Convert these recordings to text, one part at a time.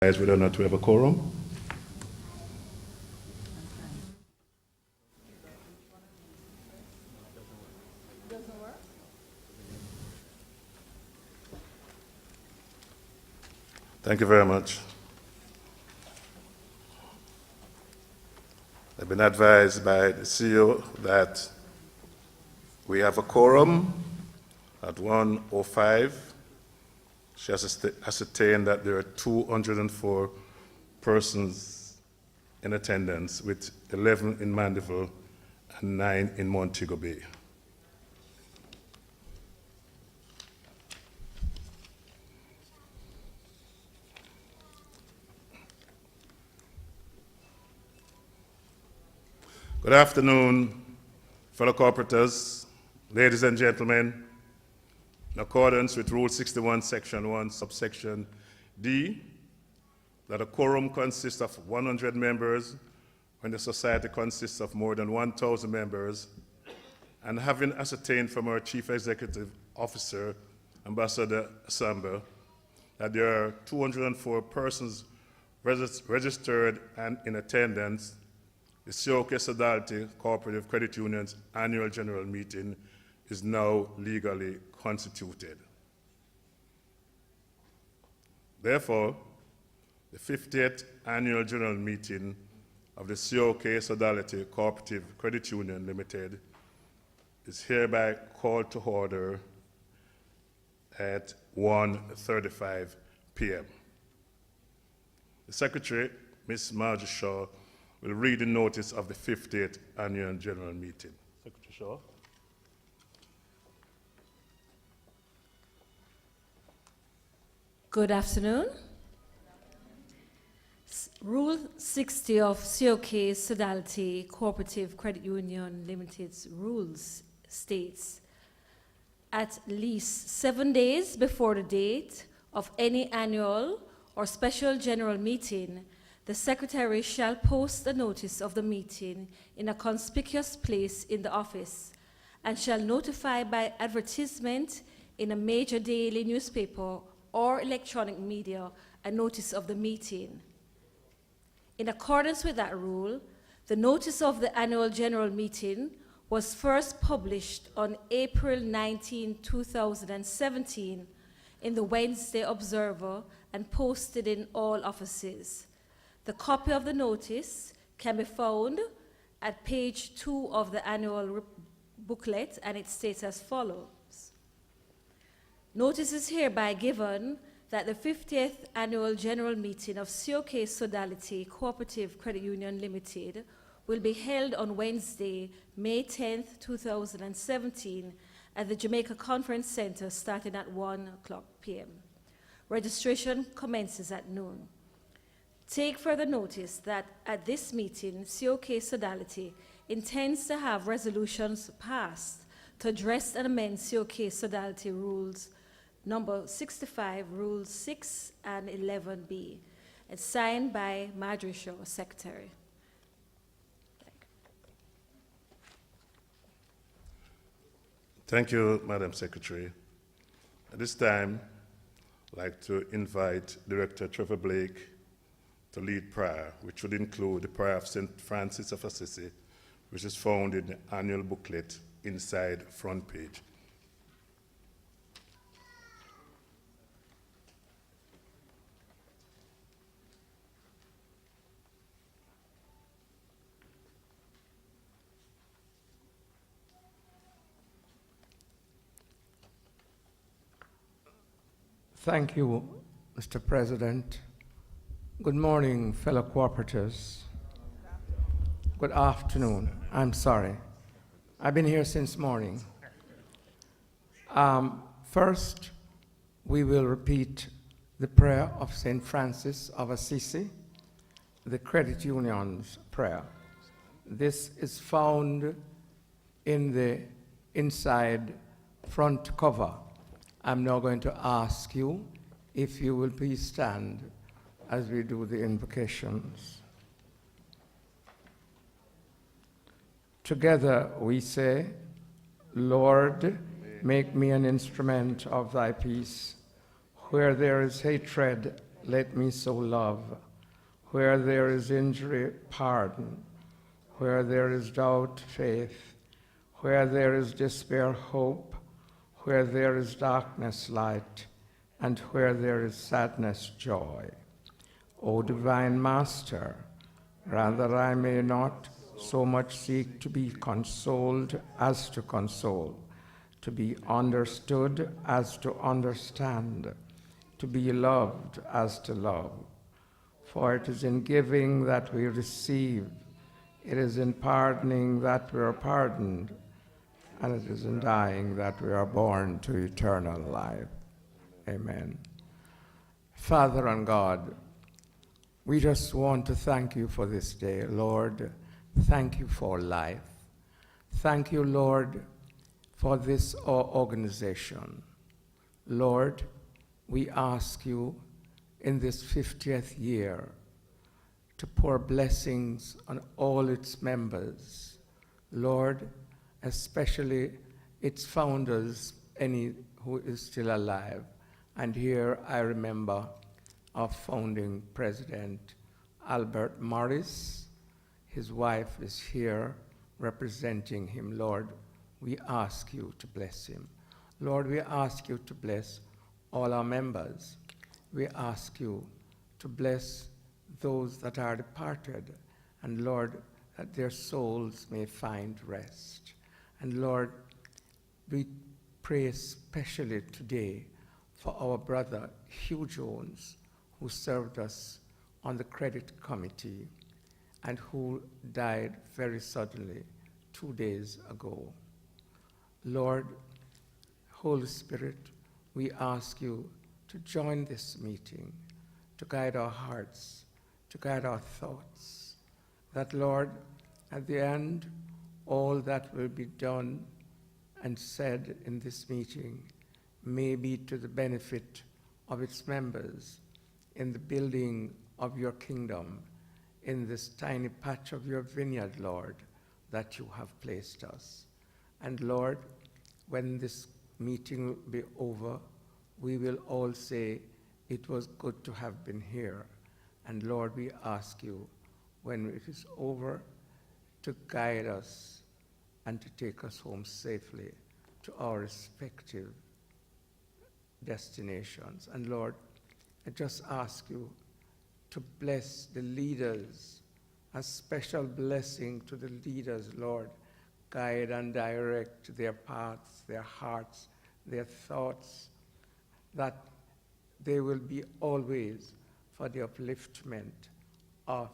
Whether or not we have a quorum. Thank you very much. I've been advised by the CEO that we have a quorum at 1:05. She has ascertained that there are 204 persons in attendance, with 11 in Mandeville and 9 in Montego Bay. Good afternoon, fellow cooperators, ladies and gentlemen. In accordance with Rule 61, Section 1, subsection D, that a quorum consists of 100 members when the society consists of more than 1,000 members, and having ascertained from our Chief Executive Officer, Ambassador Samba, that there are 204 persons registered and in attendance, the COK Sodality Co-operative Credit Union's annual general meeting is now legally constituted. Therefore, the 50th annual general meeting of the COK Sodality Co-operative Credit Union Limited is hereby called to order at 1:35 p.m. The Secretary, Ms. Margie Shaw, will read the notice of the 50th annual general meeting. Secretary Shaw. Good afternoon. Rule 60 of COK Sodality Co-operative Credit Union Limited's rules states, at least 7 days before the date of any annual or special general meeting, the Secretary shall post a notice of the meeting in a conspicuous place in the office and shall notify by advertisement in a major daily newspaper or electronic media a notice of the meeting. In accordance with that rule, the notice of the annual general meeting was first published on April 19, 2017 in the Wednesday Observer and posted in all offices. The copy of the notice can be found at page 2 of the annual booklet, and it states as follows. Notice is hereby given that the 50th Annual General Meeting of COK Sodality Co-operative Credit Union Limited will be held on Wednesday, May 10th, 2017 at the Jamaica Conference Center starting at 1:00 p.m. Registration commences at noon. Take further notice that at this meeting, COK Sodality intends to have resolutions passed to address and amend COK Sodality Rules Number 65, Rules 6 and 11B, and signed by Marjorie Shaw, Secretary. Thank you, Madam Secretary. At this time, I'd like to invite Director Trevor Blake to lead prayer, which would include the prayer of St. Francis of Assisi, which is found in the annual booklet inside front page. Thank you, Mr. President. Good morning, fellow cooperators. Good afternoon. I'm sorry. I've been here since morning. First, we will repeat the prayer of St. Francis of Assisi, the credit union's prayer. This is found in the inside front cover. I'm now going to ask you if you will please stand as we do the invocations. Together we say, Lord, make me an instrument of thy peace. Where there is hatred let me so love. Where there is injury, pardon. Where there is doubt, faith. Where there is despair, hope. Where there is darkness, light. And where there is sadness, joy. O divine Master, rather I may not so much seek to be consoled as to console, to be understood as to understand, to be loved as to love. For it is in giving that we receive, it is in pardoning that we are pardoned, and it is in dying that we are born to eternal life. Amen. Father and God, we just want to thank you for this day. Lord, thank you for life. Thank you, Lord, for this organization. Lord, we ask you in this 50th year to pour blessings on all its members. Lord, especially its founders, any who is still alive. And here I remember our founding president, Albert Morris. His wife is here representing him. Lord, we ask you to bless him. Lord, we ask you to bless all our members. We ask you to bless those that are departed, and Lord, that their souls may find rest. And Lord, we pray especially today for our brother Hugh Jones, who served us on the credit committee and who died very suddenly 2 days ago. Lord, Holy Spirit, we ask you to join this meeting, to guide our hearts, to guide our thoughts, that, Lord, at the end, all that will be done and said in this meeting may be to the benefit of its members in the building of your kingdom, in this tiny patch of your vineyard, Lord, that you have placed us. And Lord, when this meeting will be over, we will all say, it was good to have been here. And Lord, we ask you, when it is over, to guide us and to take us home safely to our respective destinations. And Lord, I just ask you to bless the leaders, a special blessing to the leaders, Lord. Guide and direct their paths, their hearts, their thoughts, that they will be always for the upliftment of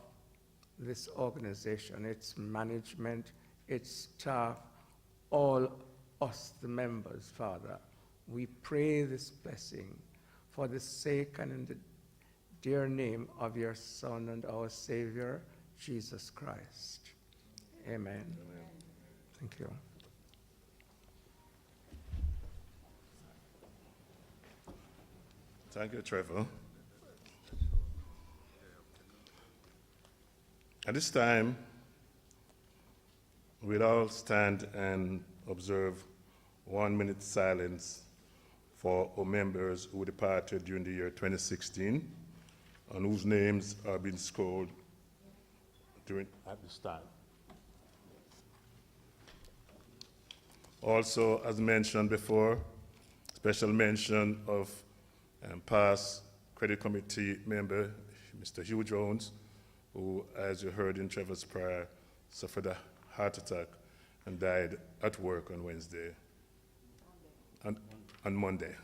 this organization, its management, its staff, all us, the members, Father. We pray this blessing for the sake and in the dear name of your Son and our Savior, Jesus Christ. Amen. Thank you. Thank you, Trevor. At this time, we'll all stand and observe 1 minute silence for our members who departed during the year 2016 and whose names are being scrolled at this time. Also, as mentioned before, special mention of past credit committee member, Mr. Hugh Jones, who, as you heard in Trevor's prayer, suffered a heart attack and died at work on Wednesday, on Monday.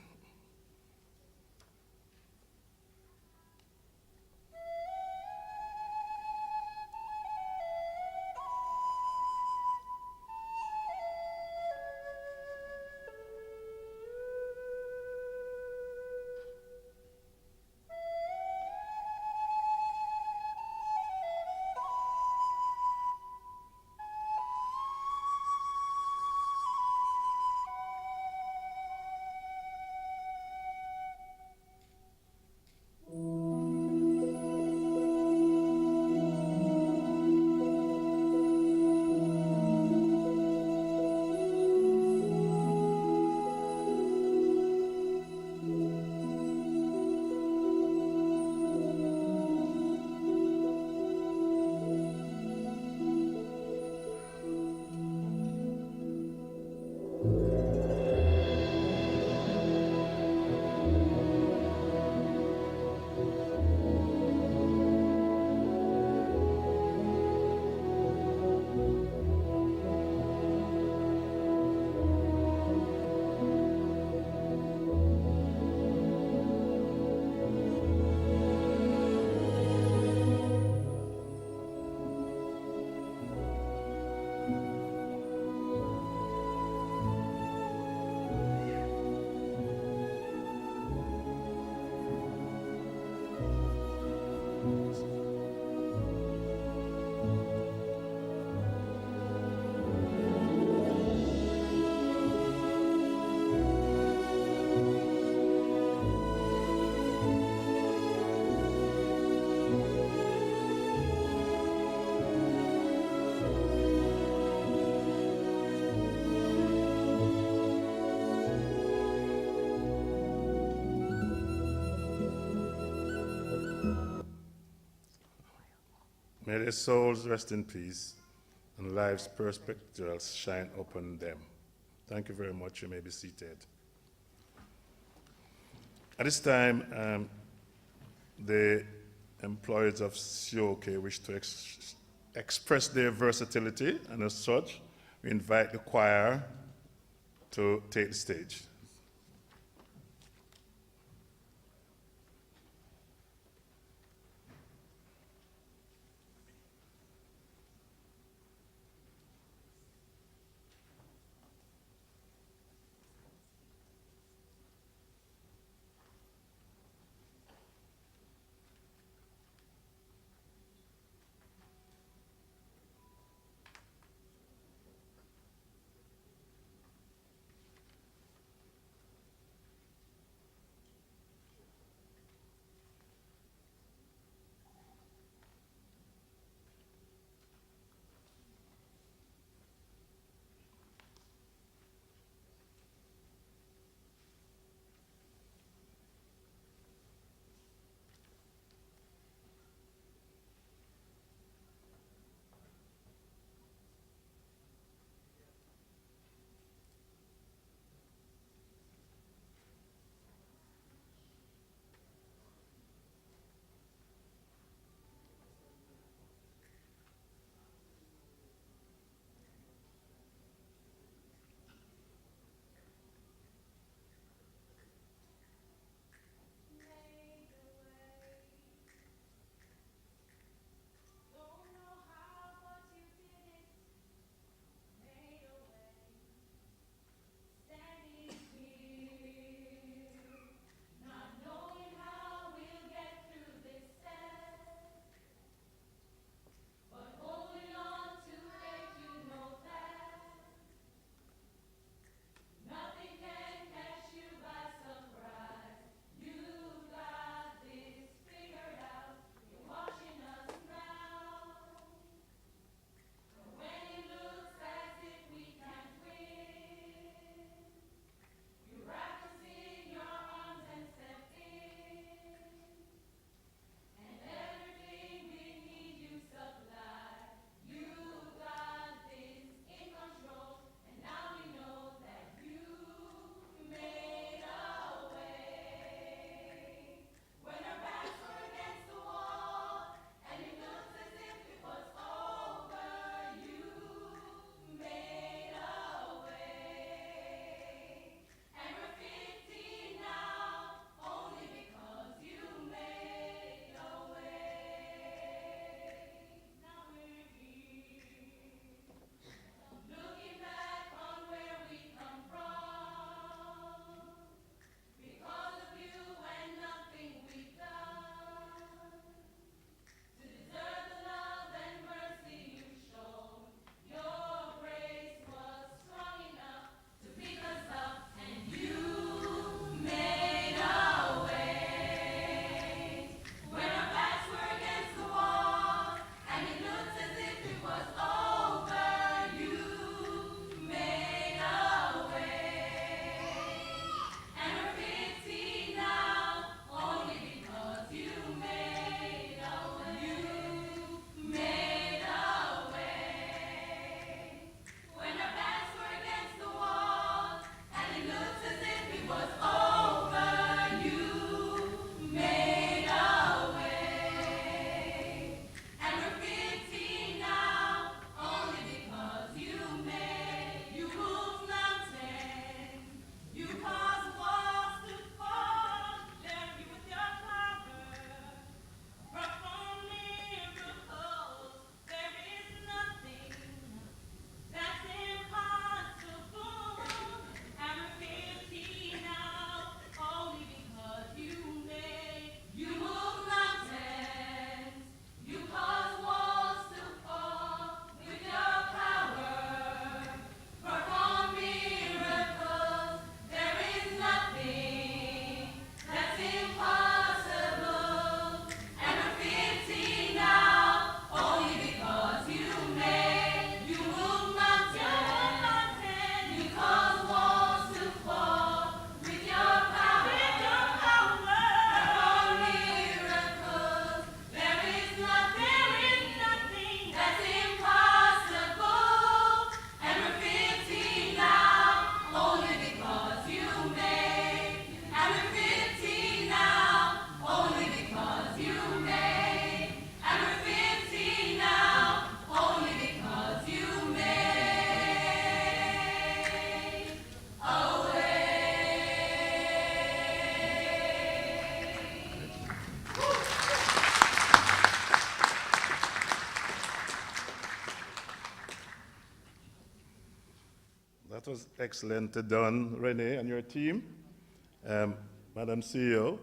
May their souls rest in peace and life's perspectives shine upon them. Thank you very much. You may be seated. At this time, the employees of COK wish to express their versatility, and as such, we invite the choir to take the stage. That was excellent done, Renee, and your team. Madam CEO,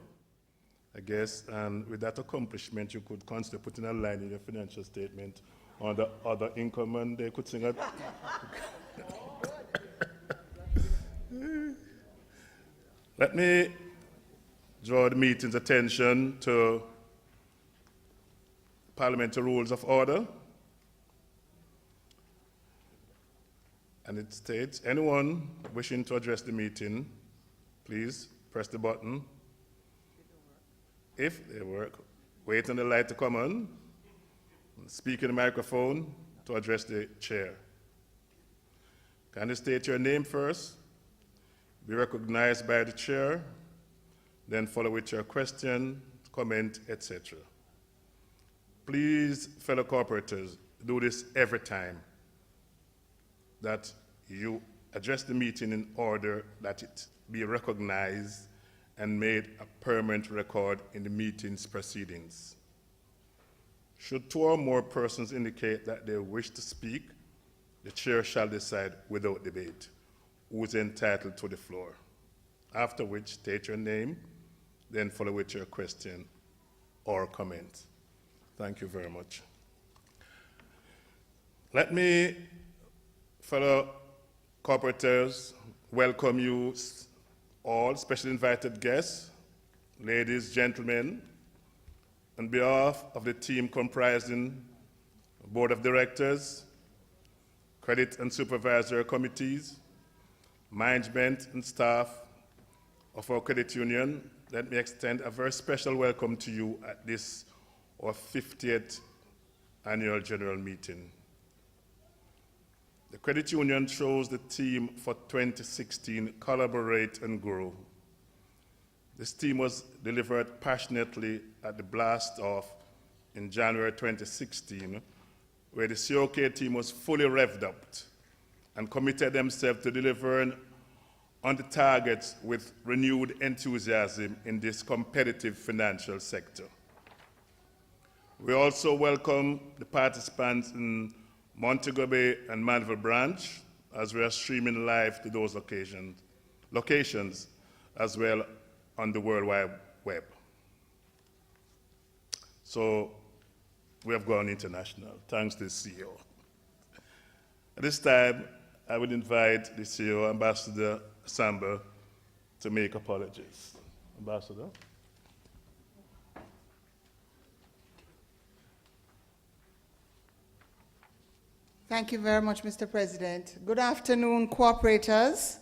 I guess, and with that accomplishment, you could consider putting a line in your financial statement on the other income, and they could sing it. Let me draw the meeting's attention to Parliamentary Rules of Order. And it states, anyone wishing to address the meeting, please press the button. If they work, wait on the light to come on, speak in the microphone to address the chair. Kindly state your name first, be recognized by the chair, then follow with your question, comment, etc. Please, fellow cooperators, do this every time that you address the meeting in order that it be recognized and made a permanent record in the meeting's proceedings. Should two or more persons indicate that they wish to speak, the chair shall decide without debate who is entitled to the floor, after which state your name, then follow with your question or comment. Thank you very much. Let me, fellow cooperators, welcome you all, special invited guests, ladies, gentlemen, on behalf of the team comprising Board of Directors, Credit and Supervisory Committees, management and staff of our credit union, let me extend a very special welcome to you at this, our 50th annual general meeting. The credit union chose the theme for 2016, Collaborate and Grow. This theme was delivered passionately at the blast off in January 2016, where the COK team was fully revved up and committed themselves to delivering on the targets with renewed enthusiasm in this competitive financial sector. We also welcome the participants in Montego Bay and Manville branch, as we are streaming live to those locations, as well on the World Wide Web. So we have gone international, thanks to the CEO. At this time, I would invite the CEO, Ambassador Samba, to make apologies. Ambassador. Thank you very much, Mr. President. Good afternoon, cooperators.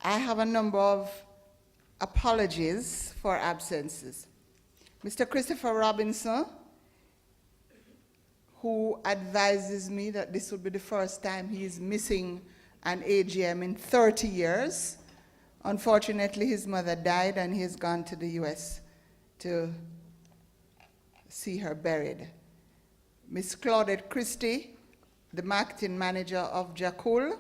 I have a number of apologies for absences. Mr. Christopher Robinson, who advises me that this would be the first time he is missing an AGM in 30 years. Unfortunately, his mother died and he has gone to the US to see her buried. Ms. Claudette Christie, the marketing manager of Jakul.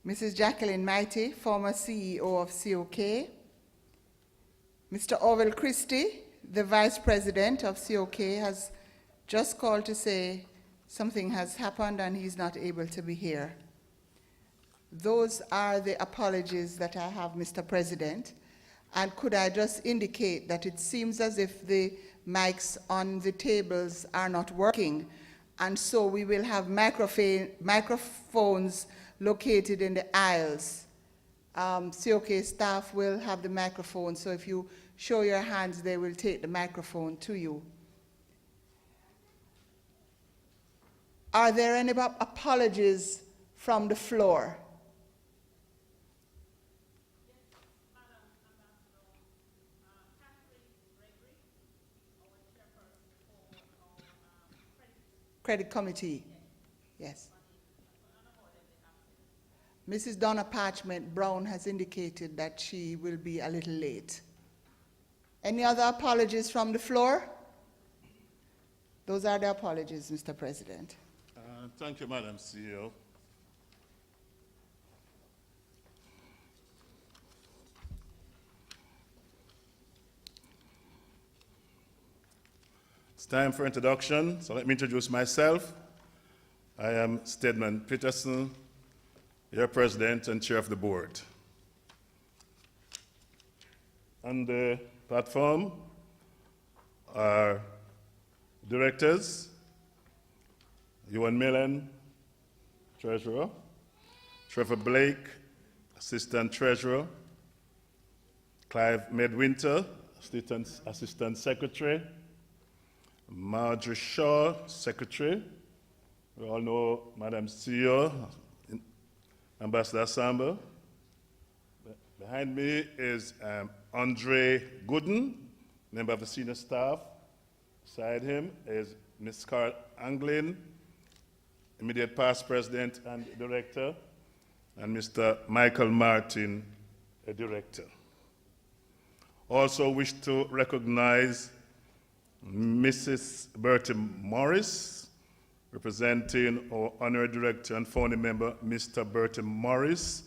Mrs. Jacqueline Mighty, former CEO of COK. Mr. Orwell Christie, the vice president of COK, has just called to say something has happened and he's not able to be here. Those are the apologies that I have, Mr. President. And could I just indicate that it seems as if the mics on the tables are not working, and so we will have microphones located in the aisles. COK staff will have the microphone, so if you show your hands, they will take the microphone to you. Are there any apologies from the floor? Credit Committee, yes. Mrs. Donna Parchment Brown has indicated that she will be a little late. Any other apologies from the floor? Those are the apologies, Mr. President. Thank you, Madam CEO. It's time for introduction, so let me introduce myself. I am Stedman Peterson, your president and chair of the board. On the platform are directors, Ewan Millen, treasurer, Trevor Blake, assistant treasurer, Clive Medwinter, assistant secretary, Marjorie Shaw, secretary. We all know Madam CEO, Ambassador Samba. Behind me is Andre Gooden, member of the senior staff. Beside him is Ms. Carl Anglin, immediate past president and director, and Mr. Michael Martin, a director. Also wish to recognize Mrs. Bertie Morris, representing our honorary director and founding member, Mr. Bertie Morris.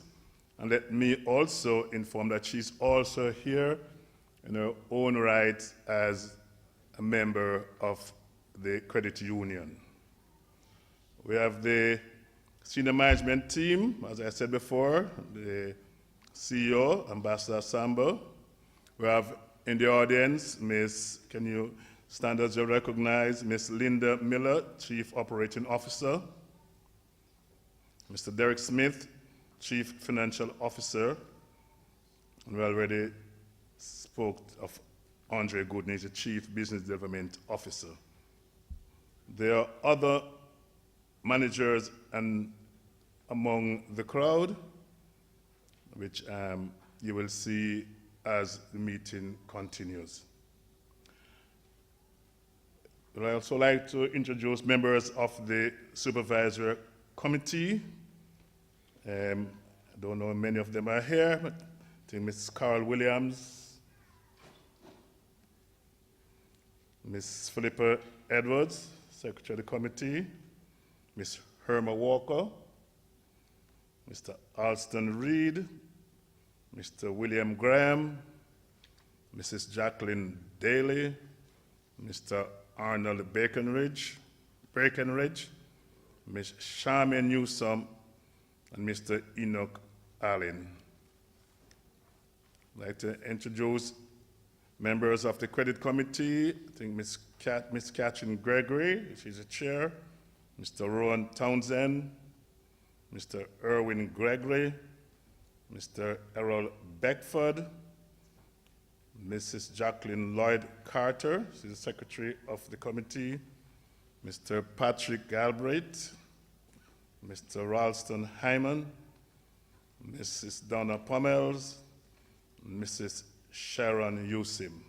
And let me also inform that she's also here in her own right as a member of the credit union. We have the senior management team, as I said before, the CEO, Ambassador Samba. We have in the audience, can you stand as you recognize, Ms. Linda Miller, Chief Operating Officer, Mr. Derek Smith, Chief Financial Officer, and we already spoke of Andre Gooden, he's the Chief Business Development Officer. There are other managers and among the crowd, which you will see as the meeting continues. I'd also like to introduce members of the Supervisory Committee. I don't know many of them are here, but I think Ms. Carol Williams, Ms. Philippa Edwards, Secretary of the Committee, Ms. Herma Walker, Mr. Alston Reed, Mr. William Graham, Mrs. Jacqueline Daly, Mr. Arnold Breckenridge, Ms. Charmaine Newsom, and Mr. Enoch Allen. I'd like to introduce members of the Credit Committee. I think Ms. Catherine Gregory, she's the chair, Mr. Rowan Townsend, Mr. Erwin Gregory, Mr. Errol Beckford, Mrs. Jacqueline Lloyd Carter, she's the secretary of the committee, Mr. Patrick Galbraith, Mr. Ralston Hyman, Mrs. Donna Pommels, Mrs. Sharon Yusim.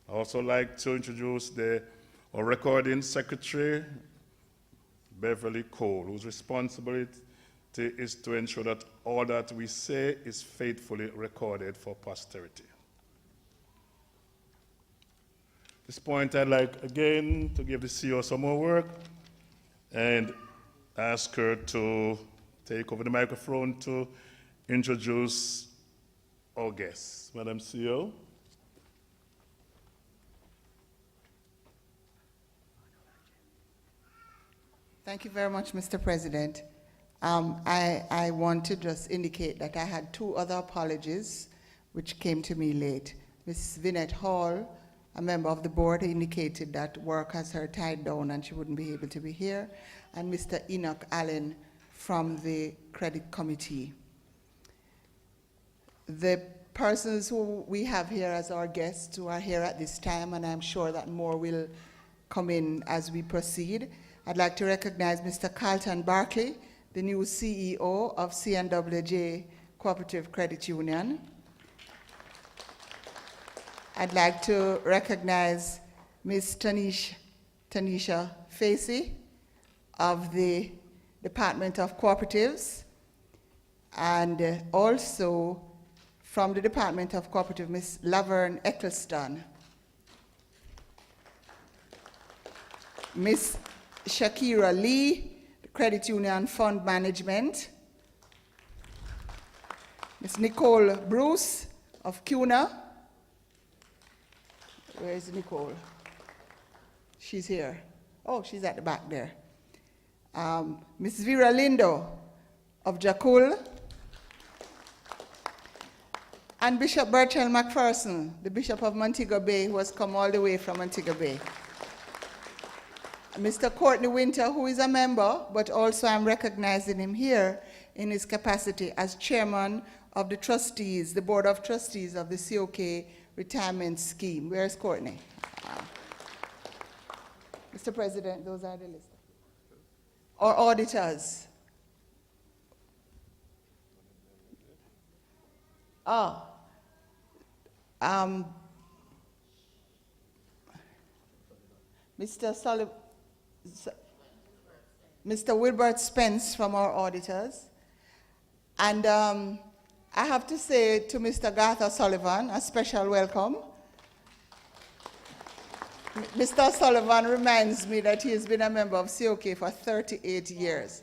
I also like to introduce our recording secretary, Beverly Cole, whose responsibility is to ensure that all that we say is faithfully recorded for posterity. At this point, I'd like again to give the CEO some more work and ask her to take over the microphone to introduce our guests. Madam CEO. Thank you very much, Mr. President. I want to just indicate that I had two other apologies which came to me late. Ms. Vinette Hall, a member of the board, indicated that work has her tied down and she wouldn't be able to be here, and Mr. Enoch Allen from the Credit Committee. The persons who we have here as our guests who are here at this time, and I'm sure that more will come in as we proceed. I'd like to recognize Mr. Carlton Barkley, the new CEO of CNWJ Cooperative Credit Union. I'd like to recognize Ms. Tanisha Facey of the Department of Cooperatives, and also from the Department of Cooperative, Ms. Laverne Eccleston. Ms. Shakira Lee, the Credit Union Fund Management. Ms. Nicole Bruce of CUNA. Where is Nicole? She's here. Oh, she's at the back there. Miss Vera Lindo of Jakul. And Bishop Bertrand McPherson, the Bishop of Montego Bay, who has come all the way from Montego Bay. Mr. Courtney Winter, who is a member, but also I'm recognizing him here in his capacity as chairman of the trustees, the board of trustees of the COK retirement scheme. Where's Courtney? Mr. President, those are the list. Our auditors. Mr. Wilbert Spence from our auditors. And I have to say to Mr. Garth Sullivan, a special welcome. Mr. Sullivan reminds me that he has been a member of COK for 38 years.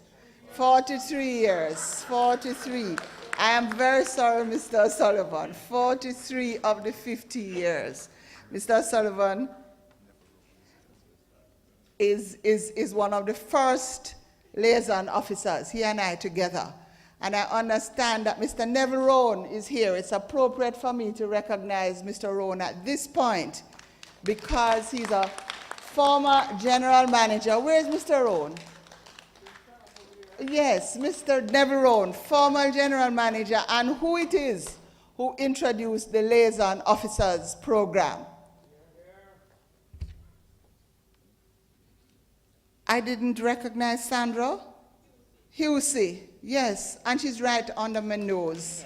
43 years, 43. I am very sorry, Mr. Sullivan. 43 of the 50 years. Mr. Sullivan is one of the first liaison officers, he and I together. And I understand that Mr. Neville Rowan is here. It's appropriate for me to recognize Mr. Rowan at this point because he's a former general manager. Where is Mr. Rowan? Yes, Mr. Neville Rowan, former general manager, and who it is who introduced the liaison officers program. I didn't recognize Sandra. Husey, yes, and she's right under my nose.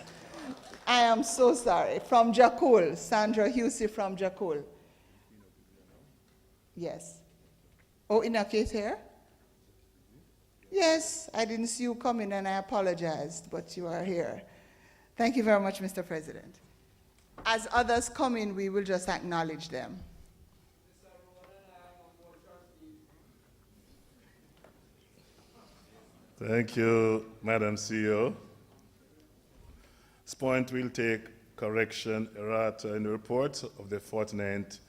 I am so sorry. From Jakul, Sandra Husey from Jakul. Yes. Oh, Inakate here? Yes, I didn't see you coming and I apologized, but you are here. Thank you very much, Mr. President. As others come in, we will just acknowledge them. Thank you, Madam CEO. This point will take correction errata in the report of the 49th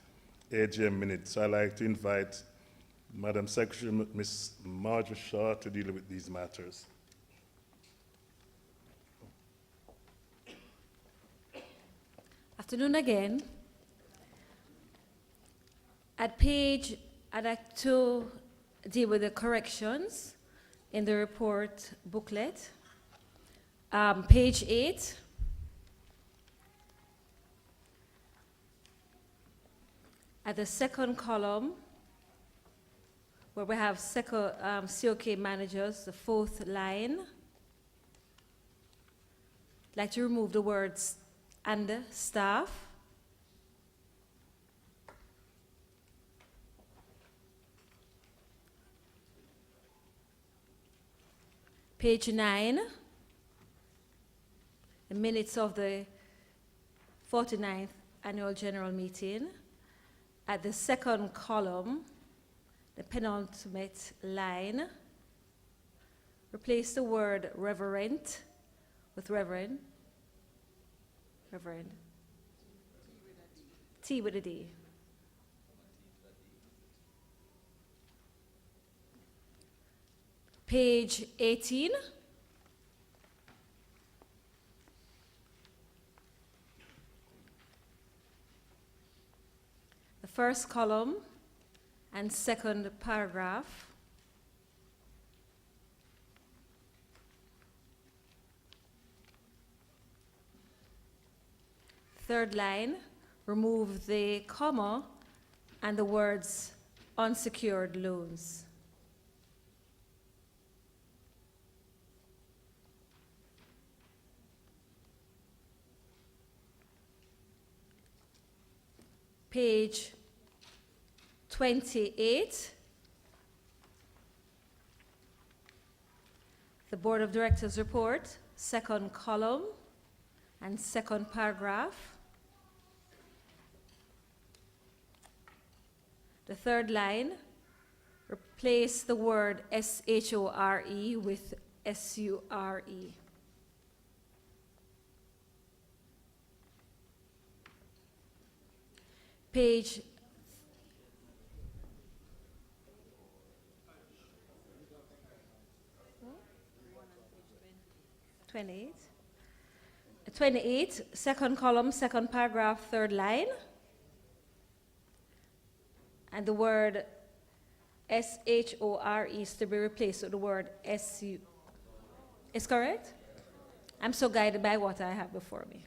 AGM minutes. So I'd like to invite Madam Secretary, Ms. Marjorie Shaw, to deal with these matters. Afternoon again. I'd like to deal with the corrections in the report booklet. Page 8. At the second column, where we have COK managers, the fourth line, I'd like to remove the words "and staff." Page 9, the minutes of the 49th Annual General Meeting. At the second column, the penultimate line, replace the word reverend with reverend. Reverend. T with a D. Page 18. The first column and second paragraph. Third line, remove the comma and the words unsecured loans. Page 28, the Board of Directors report, second column and second paragraph. The third line, replace the word SHORE with SURE. Page 28. 28, second column, second paragraph, third line. And the word SHORE is to be replaced with the word SU. Is correct? I'm so guided by what I have before me.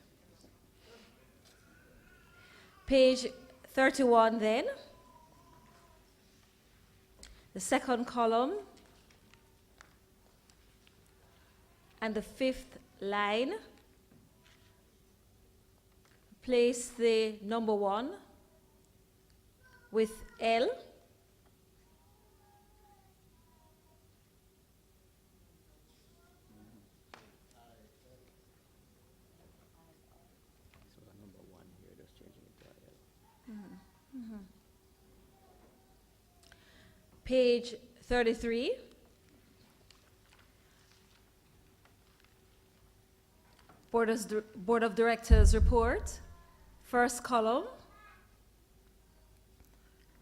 Page 31 then. The second column and the fifth line. Place the number 1 with L. Page 33. Board of Directors report. First column.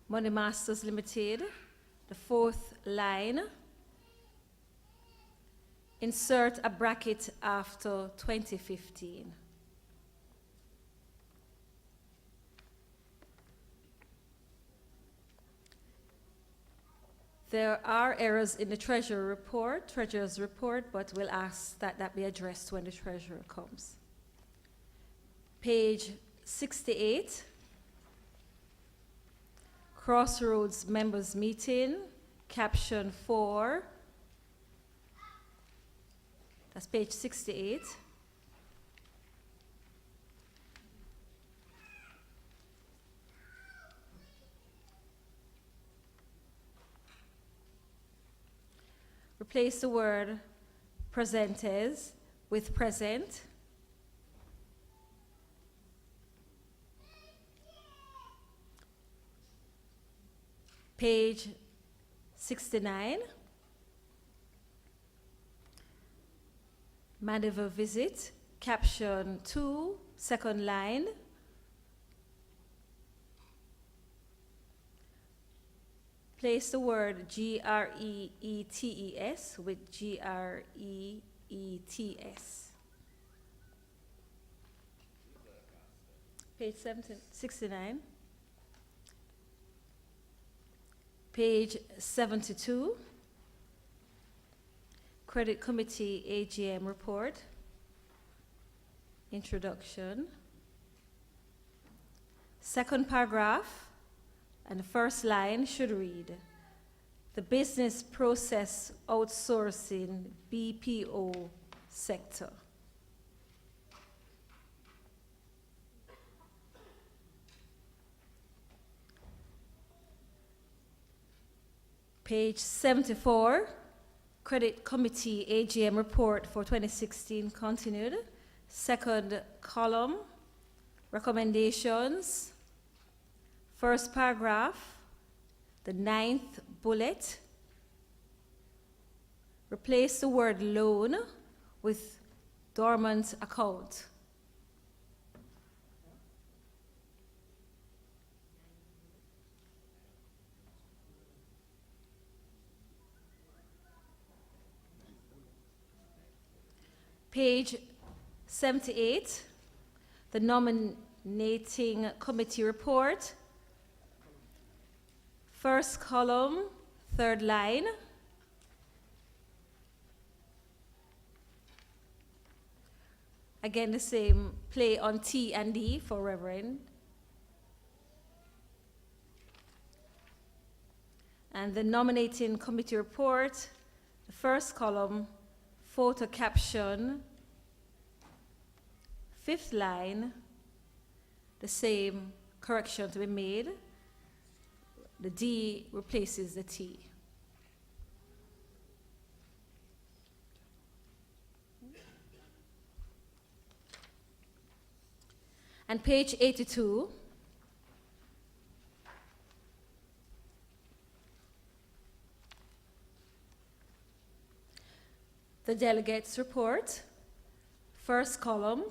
Money Masters Limited. The fourth line. Insert a bracket after 2015. There are errors in the treasurer's report, but we'll ask that that be addressed when the treasurer comes. Page 68, Crossroads Members Meeting, caption 4. That's page 68. Replace the word presenters with present. Page 69. Maneuver visit, caption 2, second line. Place the word GREETES with GREETS. Page 69. Page 72. Credit Committee AGM report. Introduction. Second paragraph. And the first line should read, the business process outsourcing BPO sector. Page 74, Credit Committee AGM report for 2016 continued. Second column, recommendations. First paragraph, the 9th bullet. Replace the word loan with dormant account. Page 78, the nominating committee report. First column, third line. Again, the same play on T and D for Reverend. And the nominating committee report, the first column, photo caption, fifth line, the same correction to be made. The D replaces the T. And page 82, the delegates report, first column,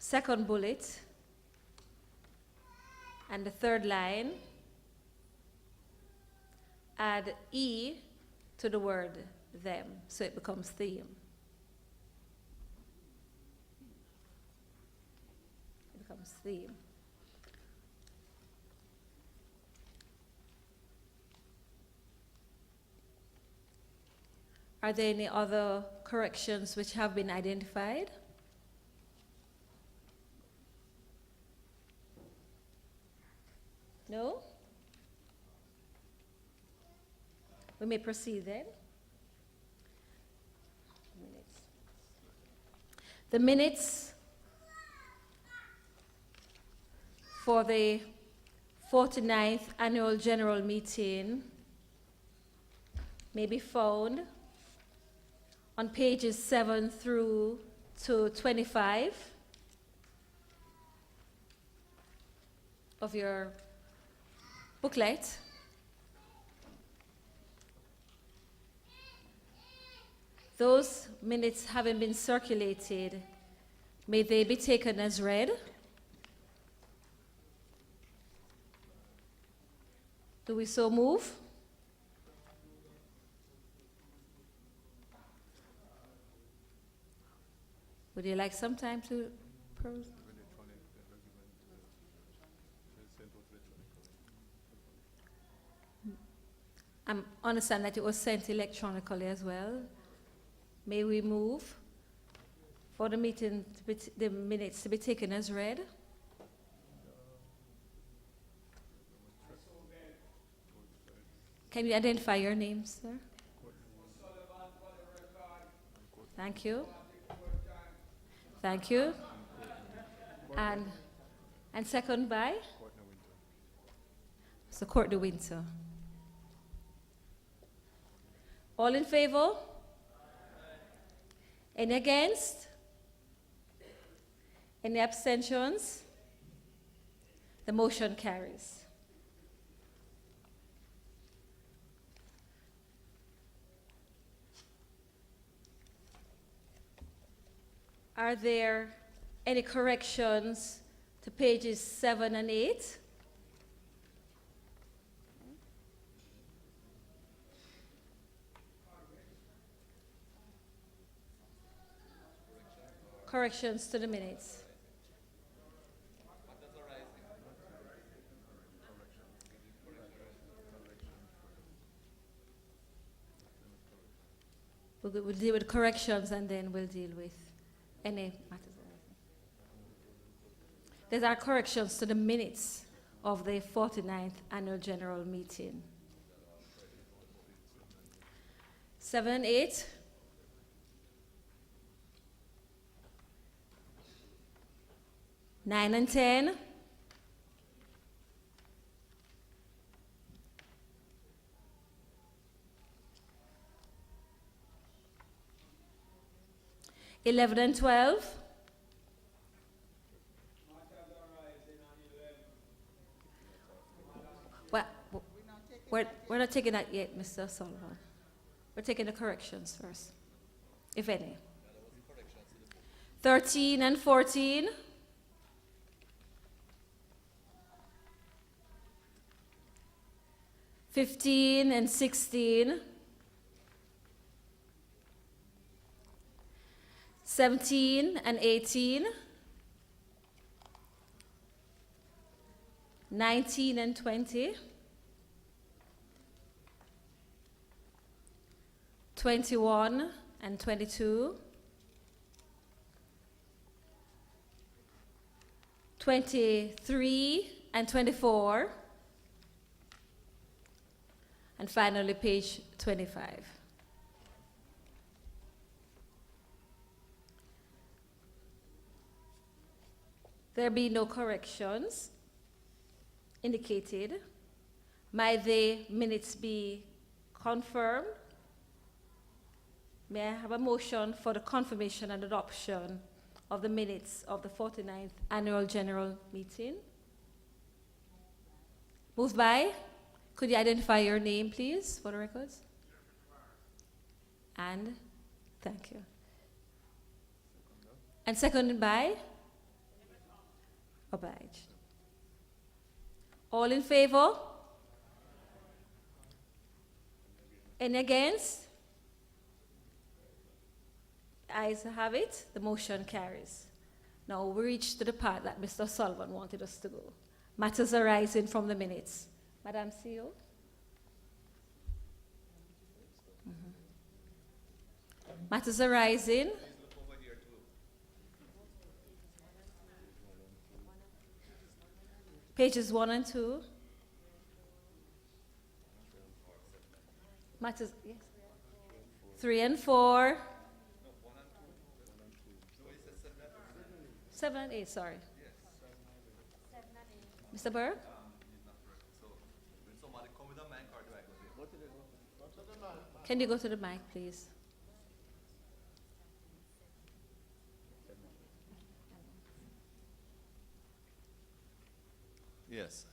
second bullet, and the third line. add E to the word them, so it becomes theme. It becomes theme. Are there any other corrections which have been identified? No? We may proceed then. The minutes for the 49th Annual General Meeting may be found on pages 7 through to 25 of your booklet. Those minutes having been circulated, may they be taken as read. Do we so move? Would you like some time to peruse? I understand that it was sent electronically as well. May we move for the meeting, the minutes to be taken as read? Can you identify your name, sir? Thank you. Thank you. And second by? So Courtney Winter. All in favor? Any against? Any abstentions? The motion carries. Are there any corrections to pages 7 and 8? Corrections to the minutes. We'll deal with corrections and then we'll deal with any matters. There are corrections to the minutes of the 49th Annual General Meeting. 7 and 8. Nine and 10. Eleven and 12. Well, we're not taking that yet, Mr. Sullivan. We're taking the corrections first, if any. 13 and 14. 15 and 16, 17 and 18, 19 and 20, 21 and 22, 23 and 24, and finally, page 25. There be no corrections indicated. Might the minutes be confirmed? May I have a motion for the confirmation and adoption of the minutes of the 49th Annual General Meeting? Moved by? Could you identify your name, please, for the records? And thank you. And seconded by? Obliged. All in favor? Any against? Ayes have it. The motion carries. Now we reach to the part that Mr. Sullivan wanted us to go. Matters arising from the minutes. Madam CEO? Matters arising. Pages 1 and 2. Matters, yes. 3 and 4. 7 and 8, sorry. Mr. Burke? Can you go to the mic, please? Yes.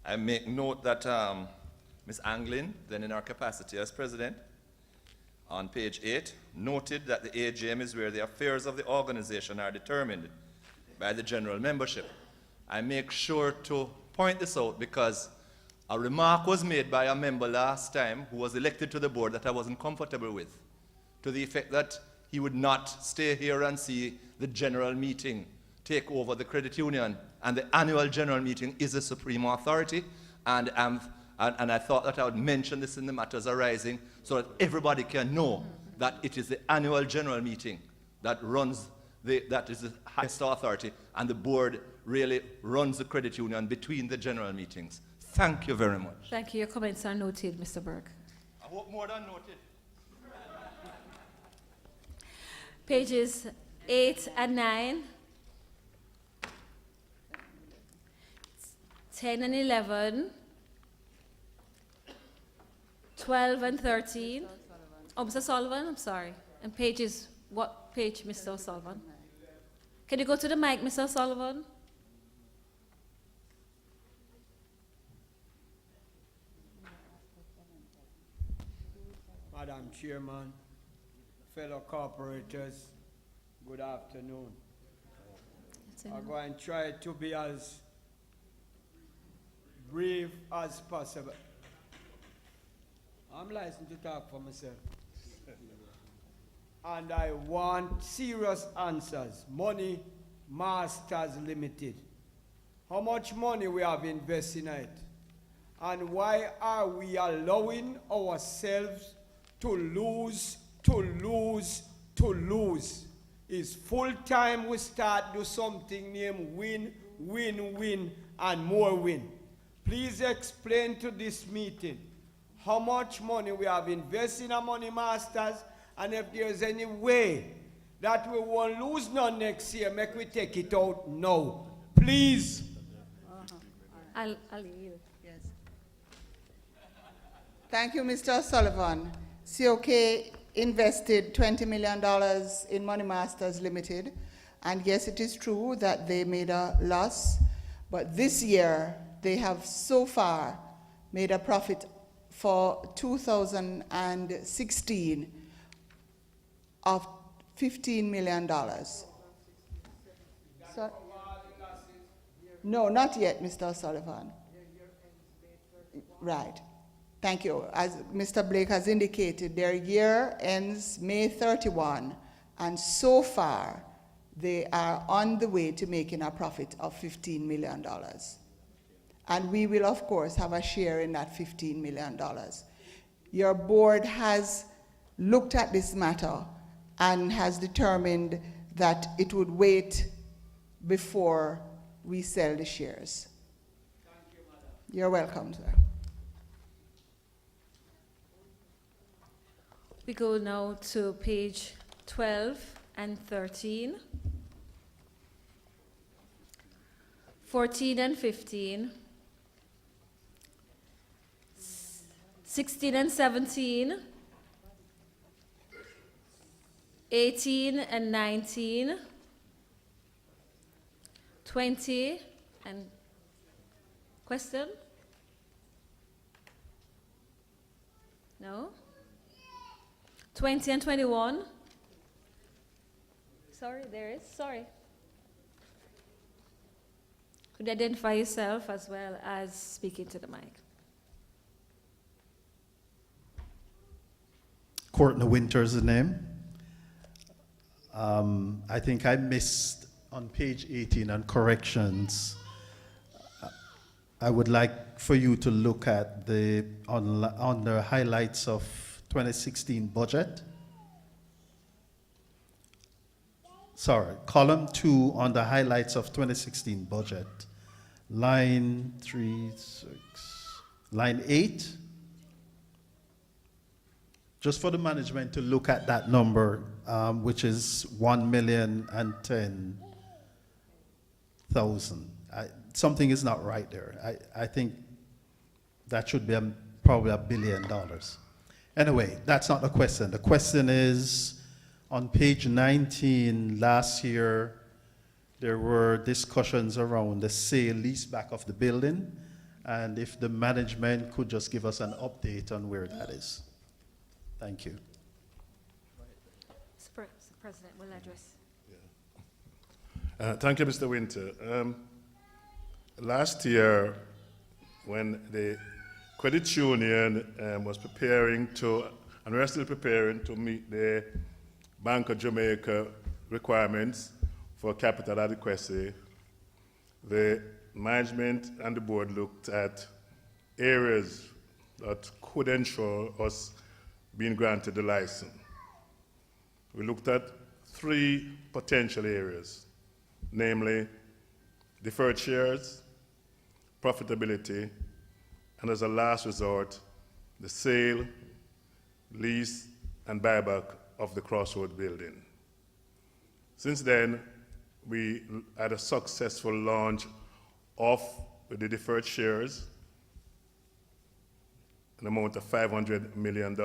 I make note that Ms. Anglin, then in her capacity as president, on page 8, noted that the AGM is where the affairs of the organization are determined by the general membership. I make sure to point this out because a remark was made by a member last time who was elected to the board that I wasn't comfortable with, to the effect that he would not stay here and see the general meeting take over the credit union. And the annual general meeting is the supreme authority, and I thought that I would mention this in the matters arising so that everybody can know that it is the annual general meeting that that is the highest authority, and the board really runs the credit union between the general meetings. Thank you very much. Thank you. Your comments are noted, Mr. Burke. I hope more than noted. Pages 8 and 9. 10 and 11, 12 and 13. Oh, Mr. Sullivan, I'm sorry. And pages, what page, Mr. Sullivan? Can you go to the mic, Mr. Sullivan? Madam Chairman, fellow corporators, good afternoon. I'm going to try to be as brief as possible. I'm licensed to talk for myself. And I want serious answers. Money Masters Limited. How much money we have invested in it? And why are we allowing ourselves to lose? It's full time we start do something named win, and more win. Please explain to this meeting how much money we have invested in our Money Masters, and if there's any way that we won't lose none next year, make we take it out now. Please. I'll yield. Yes. Thank you, Mr. Sullivan. COK invested $20 million in Money Masters Limited, and yes, it is true that they made a loss, but this year they have so far made a profit for 2016 of $15 million. So, no, not yet, Mr. Sullivan. Right. Thank you. As Mr. Blake has indicated, their year ends May 31, and so far they are on the way to making a profit of $15 million. And we will, of course, have a share in that $15 million. Your board has looked at this matter and has determined that it would wait before we sell the shares. Thank you, Madam. You're welcome, sir. We go now to page 12 and 13, 14 and 15, 16 and 17, 18 and 19, 20 and question? No? 20 and 21. Sorry, there is. Sorry. Could you identify yourself as well as speaking to the mic? Courtney Winters' name. I think I missed on page 18 on corrections. I would like for you to look at on the highlights of 2016 budget. Sorry, column 2 on the highlights of 2016 budget. Line 8. Just for the management to look at that number, which is 1,010,000. Something is not right there. I think that should be probably $1 billion. Anyway, that's not the question. The question is, on page 19 last year, there were discussions around the sale leaseback of the building, and if the management could just give us an update on where that is. Thank you. Mr. President will address. Thank you, Mr. Winter. Last year, when the credit union was preparing to, and we're still preparing to meet the Bank of Jamaica requirements for capital adequacy, the management and the board looked at areas that could ensure us being granted the license. We looked at 3 potential areas, namely deferred shares, profitability, and as a last resort, the sale, lease, and buyback of the Crossroad building. Since then, we had a successful launch of the deferred shares, an amount of $500 million.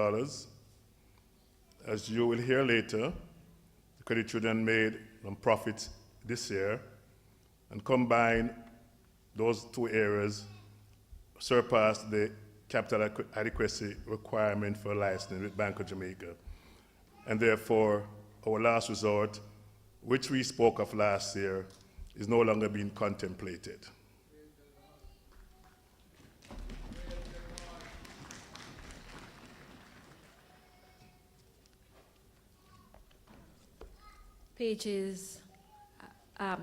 As you will hear later, the credit union made some profits this year, and combined those 2 areas surpassed the capital adequacy requirement for licensing with Bank of Jamaica. And therefore, our last resort, which we spoke of last year, is no longer being contemplated. Pages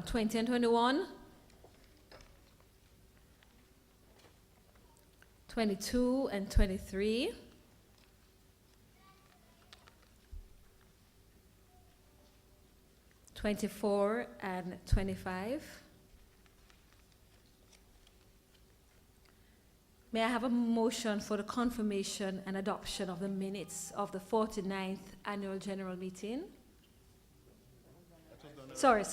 20 and 21, 22 and 23, 24 and 25. May I have a motion for the confirmation and adoption of the minutes of the 49th Annual General Meeting? Sorry.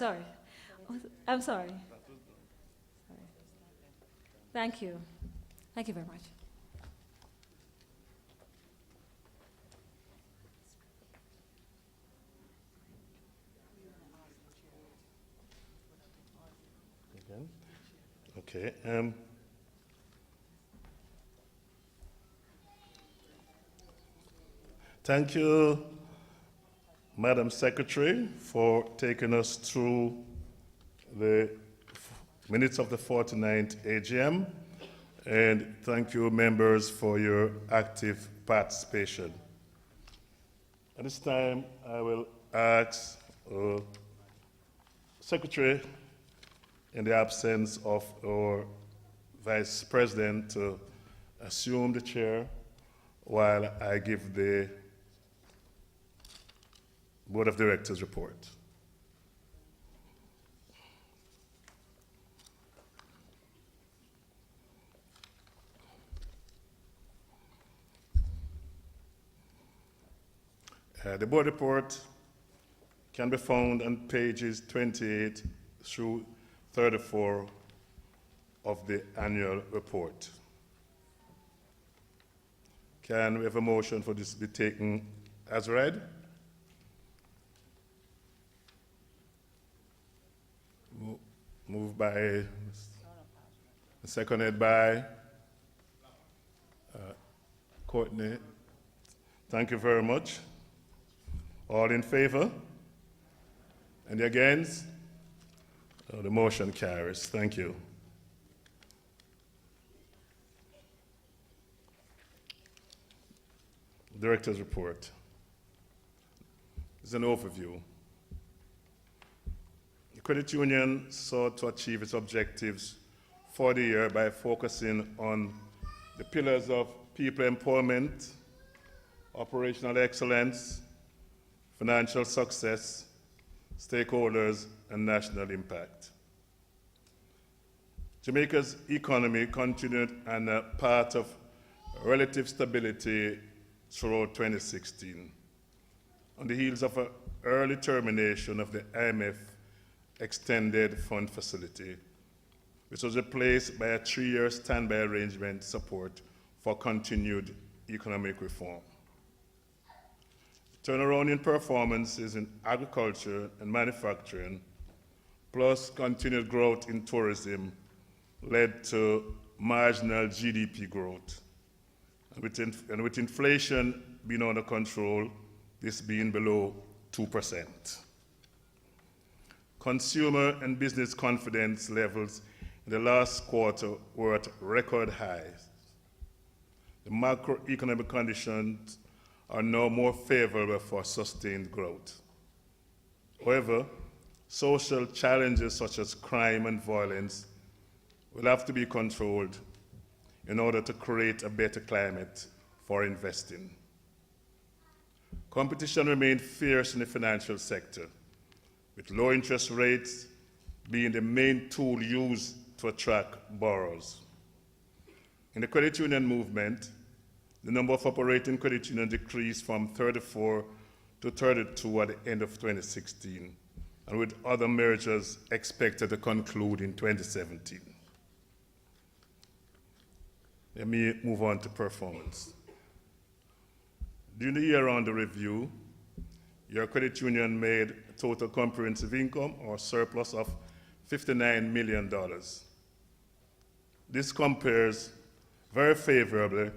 I'm sorry. Thank you. Thank you very much. Okay. Thank you, Madam Secretary, for taking us through the minutes of the 49th AGM, and thank you, members, for your active participation. At this time, I will ask Secretary, in the absence of our Vice President, to assume the chair while I give the Board of Directors report. The board report can be found on pages 28 through 34 of the annual report. Can we have a motion for this to be taken as read? Moved by, seconded by Courtney. Thank you very much. All in favor? Any against? The motion carries. Thank you. Director's report. is an overview. The credit union sought to achieve its objectives for the year by focusing on the pillars of people empowerment, operational excellence, financial success, stakeholders, and national impact. Jamaica's economy continued on a path of relative stability throughout 2016, on the heels of an early termination of the IMF Extended Fund Facility, which was replaced by a 3-year standby arrangement support for continued economic reform. Turnaround in performances in agriculture and manufacturing, plus continued growth in tourism, led to marginal GDP growth. And with inflation being under control, this being below 2%. Consumer and business confidence levels in the last quarter were at record highs. The macroeconomic conditions are now more favorable for sustained growth. However, social challenges such as crime and violence will have to be controlled in order to create a better climate for investing. Competition remained fierce in the financial sector, with low interest rates being the main tool used to attract borrowers. In the credit union movement, the number of operating credit unions decreased from 34 to 32 at the end of 2016, and with other mergers expected to conclude in 2017. Let me move on to performance. During the year under review, your credit union made a total comprehensive income or surplus of $59 million. This compares very favorably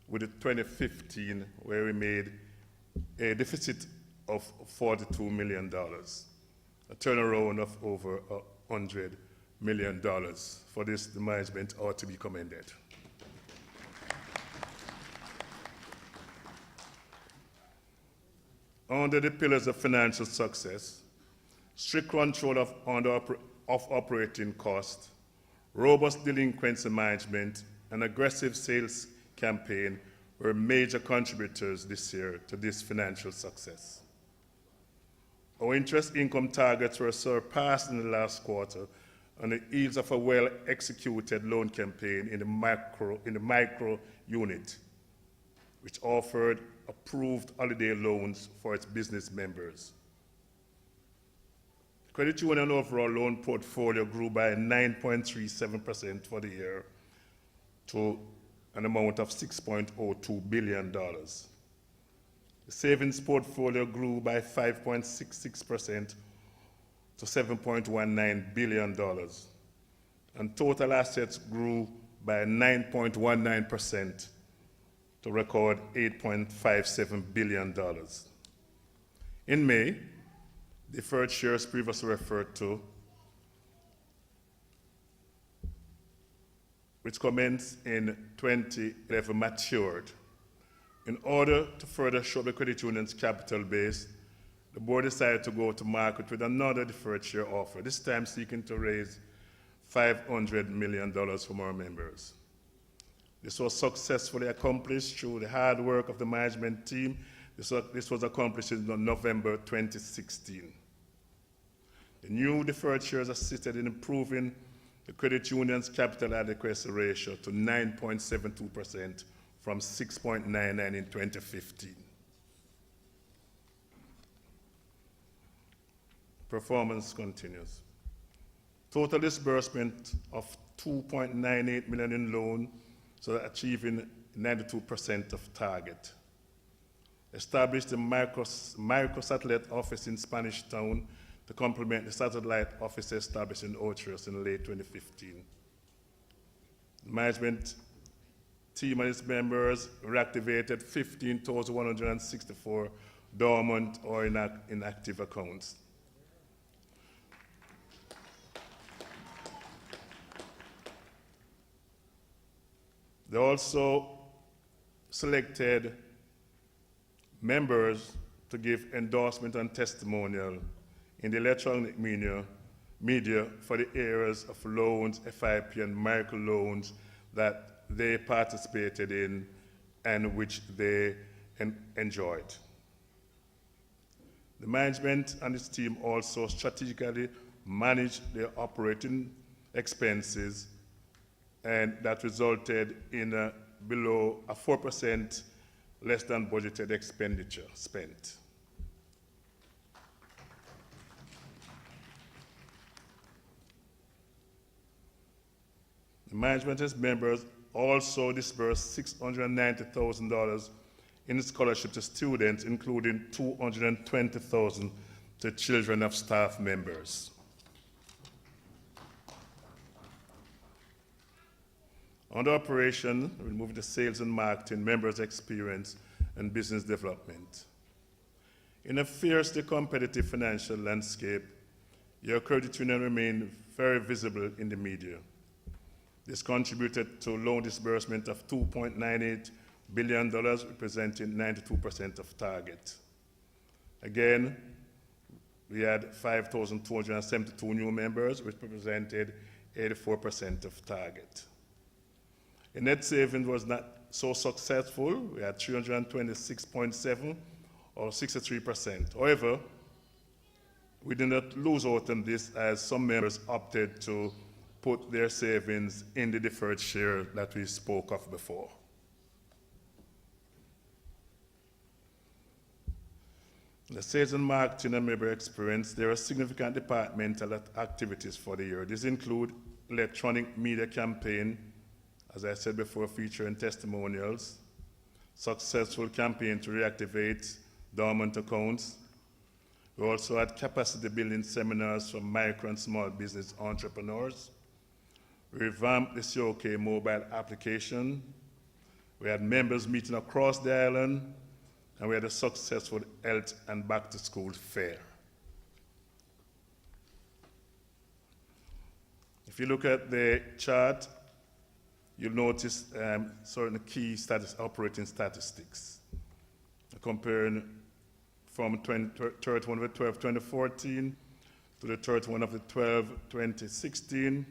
with the 2015, where we made a deficit of $42 million, a turnaround of over $100 million. For this, the management ought to be commended. Under the pillars of financial success, strict control of operating costs, robust delinquency management, and aggressive sales campaign were major contributors this year to this financial success. Our interest income targets were surpassed in the last quarter on the heels of a well-executed loan campaign in the micro unit, which offered approved holiday loans for its business members. The credit union overall loan portfolio grew by 9.37% for the year to an amount of $6.02 billion. The savings portfolio grew by 5.66% to $7.19 billion. And total assets grew by 9.19% to record $8.57 billion. In May, deferred shares previously referred to, which commenced in 2011, matured. In order to further show the credit union's capital base, the board decided to go to market with another deferred share offer, this time seeking to raise $500 million from our members. This was successfully accomplished through the hard work of the management team. This was accomplished in November 2016. The new deferred shares assisted in improving the credit union's capital adequacy ratio to 9.72% from 6.99 in 2015. Performance continues. Total disbursement of $2.98 million in loan, so achieving 92% of target. Established a micro-satellite office in Spanish Town to complement the satellite office established in Ochios in late 2015. The management team and its members reactivated 15,164 dormant or inactive accounts. They also selected members to give endorsement and testimonial in the electronic media for the areas of loans, FIP, and microloans that they participated in and which they enjoyed. The management and its team also strategically managed their operating expenses, and that resulted in below a 4% less than budgeted expenditure spent. The management and its members also disbursed $690,000 in scholarship to students, including $220,000 to children of staff members. Under operation, we'll move to sales and marketing, members' experience, and business development. In a fiercely competitive financial landscape, your credit union remained very visible in the media. This contributed to loan disbursement of $2.98 billion, representing 92% of target. Again, we had 5,272 new members, which represented 84% of target. The net savings was not so successful. We had 326.7, or 63%. However, we did not lose out on this, as some members opted to put their savings in the deferred share that we spoke of before. The sales and marketing and member experience, there are significant departmental activities for the year. These include electronic media campaign, as I said before, featuring testimonials, successful campaign to reactivate dormant accounts. We also had capacity building seminars for micro and small business entrepreneurs. We revamped the COK mobile application. We had members meeting across the island, and we had a successful health and back-to-school fair. If you look at the chart, you'll notice certain key operating statistics. Comparing from 31 of 12, 2014 to the 31 of the 12, 2016,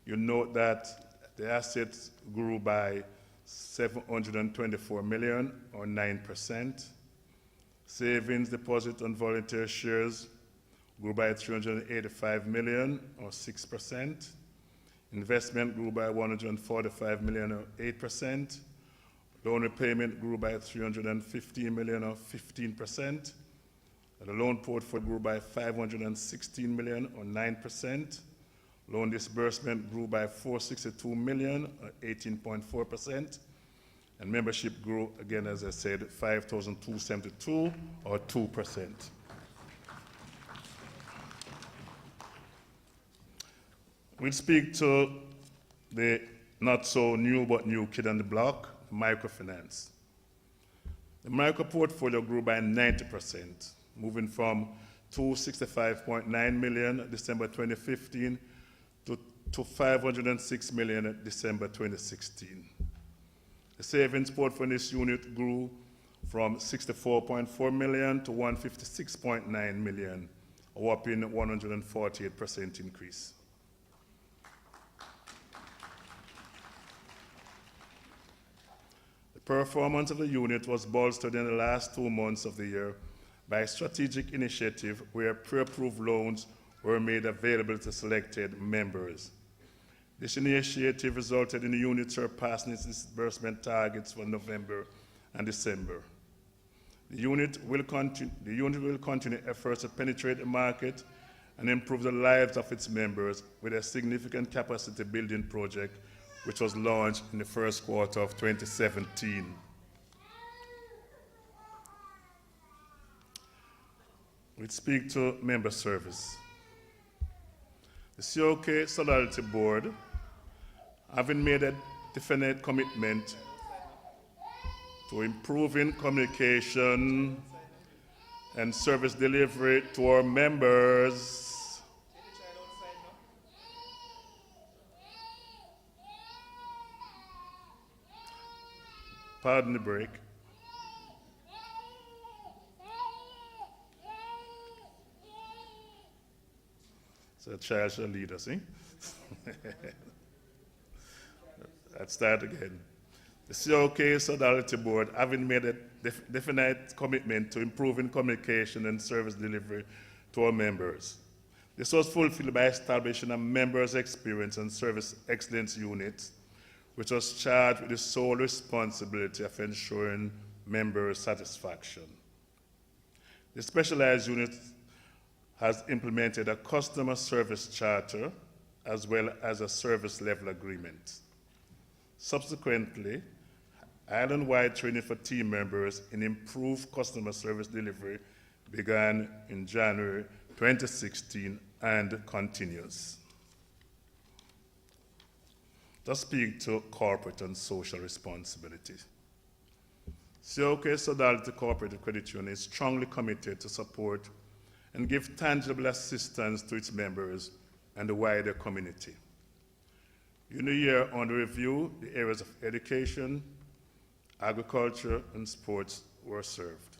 you note that the assets grew by $724 million, or 9%. Savings, deposit, and volunteer shares grew by $385 million, or 6%. Investment grew by $145 million, or 8%. Loan repayment grew by $315 million, or 15%. The loan portfolio grew by $516 million, or 9%. Loan disbursement grew by $462 million, or 18.4%. And membership grew, again, as I said, 5,272, or 2%. We'll speak to the not so new but new kid on the block, microfinance. The micro portfolio grew by 90%, moving from $265.9 million December 2015 to $506 million at December 2016. The savings portfolio in this unit grew from $64.4 million to $156.9 million, a whopping 148% increase. The performance of the unit was bolstered in the last 2 months of the year by a strategic initiative where pre-approved loans were made available to selected members. This initiative resulted in the unit surpassing its disbursement targets for November and December. The unit will continue efforts to penetrate the market and improve the lives of its members with a significant capacity building project which was launched in the first quarter of 2017. We'll speak to member service. The COK Sodality Board, having made a definite commitment to improving communication and service delivery to our members, pardon the break. So a child shall lead us, eh? Let's start again. The COK Sodality Board, having made a definite commitment to improving communication and service delivery to our members. This was fulfilled by establishing a members' experience and service excellence unit, which was charged with the sole responsibility of ensuring member satisfaction. The specialized unit has implemented a customer service charter as well as a service level agreement. Subsequently, island-wide training for team members in improved customer service delivery began in January 2016 and continues. To speak to corporate and social responsibility. COK Sodality Co-operative Credit Union is strongly committed to support and give tangible assistance to its members and the wider community. In the year under review, the areas of education, agriculture, and sports were served.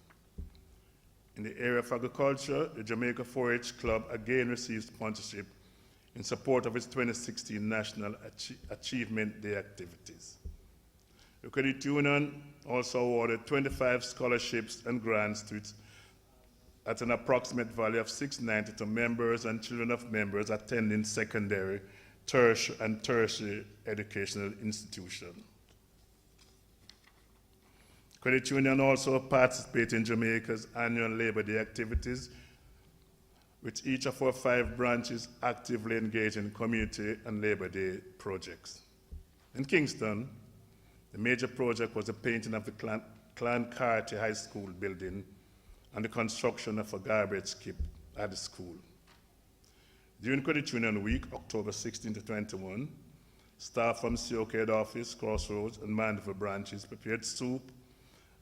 In the area of agriculture, the Jamaica 4-H Club again received sponsorship in support of its 2016 National Achievement Day activities. The credit union also awarded 25 scholarships and grants to its at an approximate value of $690 to members and children of members attending secondary, tertiary educational institutions. Credit union also participates in Jamaica's annual Labor Day activities, with each of our 5 branches actively engaged in community and Labor Day projects. In Kingston, the major project was the painting of the Clancarty High School building and the construction of a garbage skip at the school. During Credit Union Week, October 16 to 21, staff from COK Head Office, Crossroads, and Mandeville branches prepared soup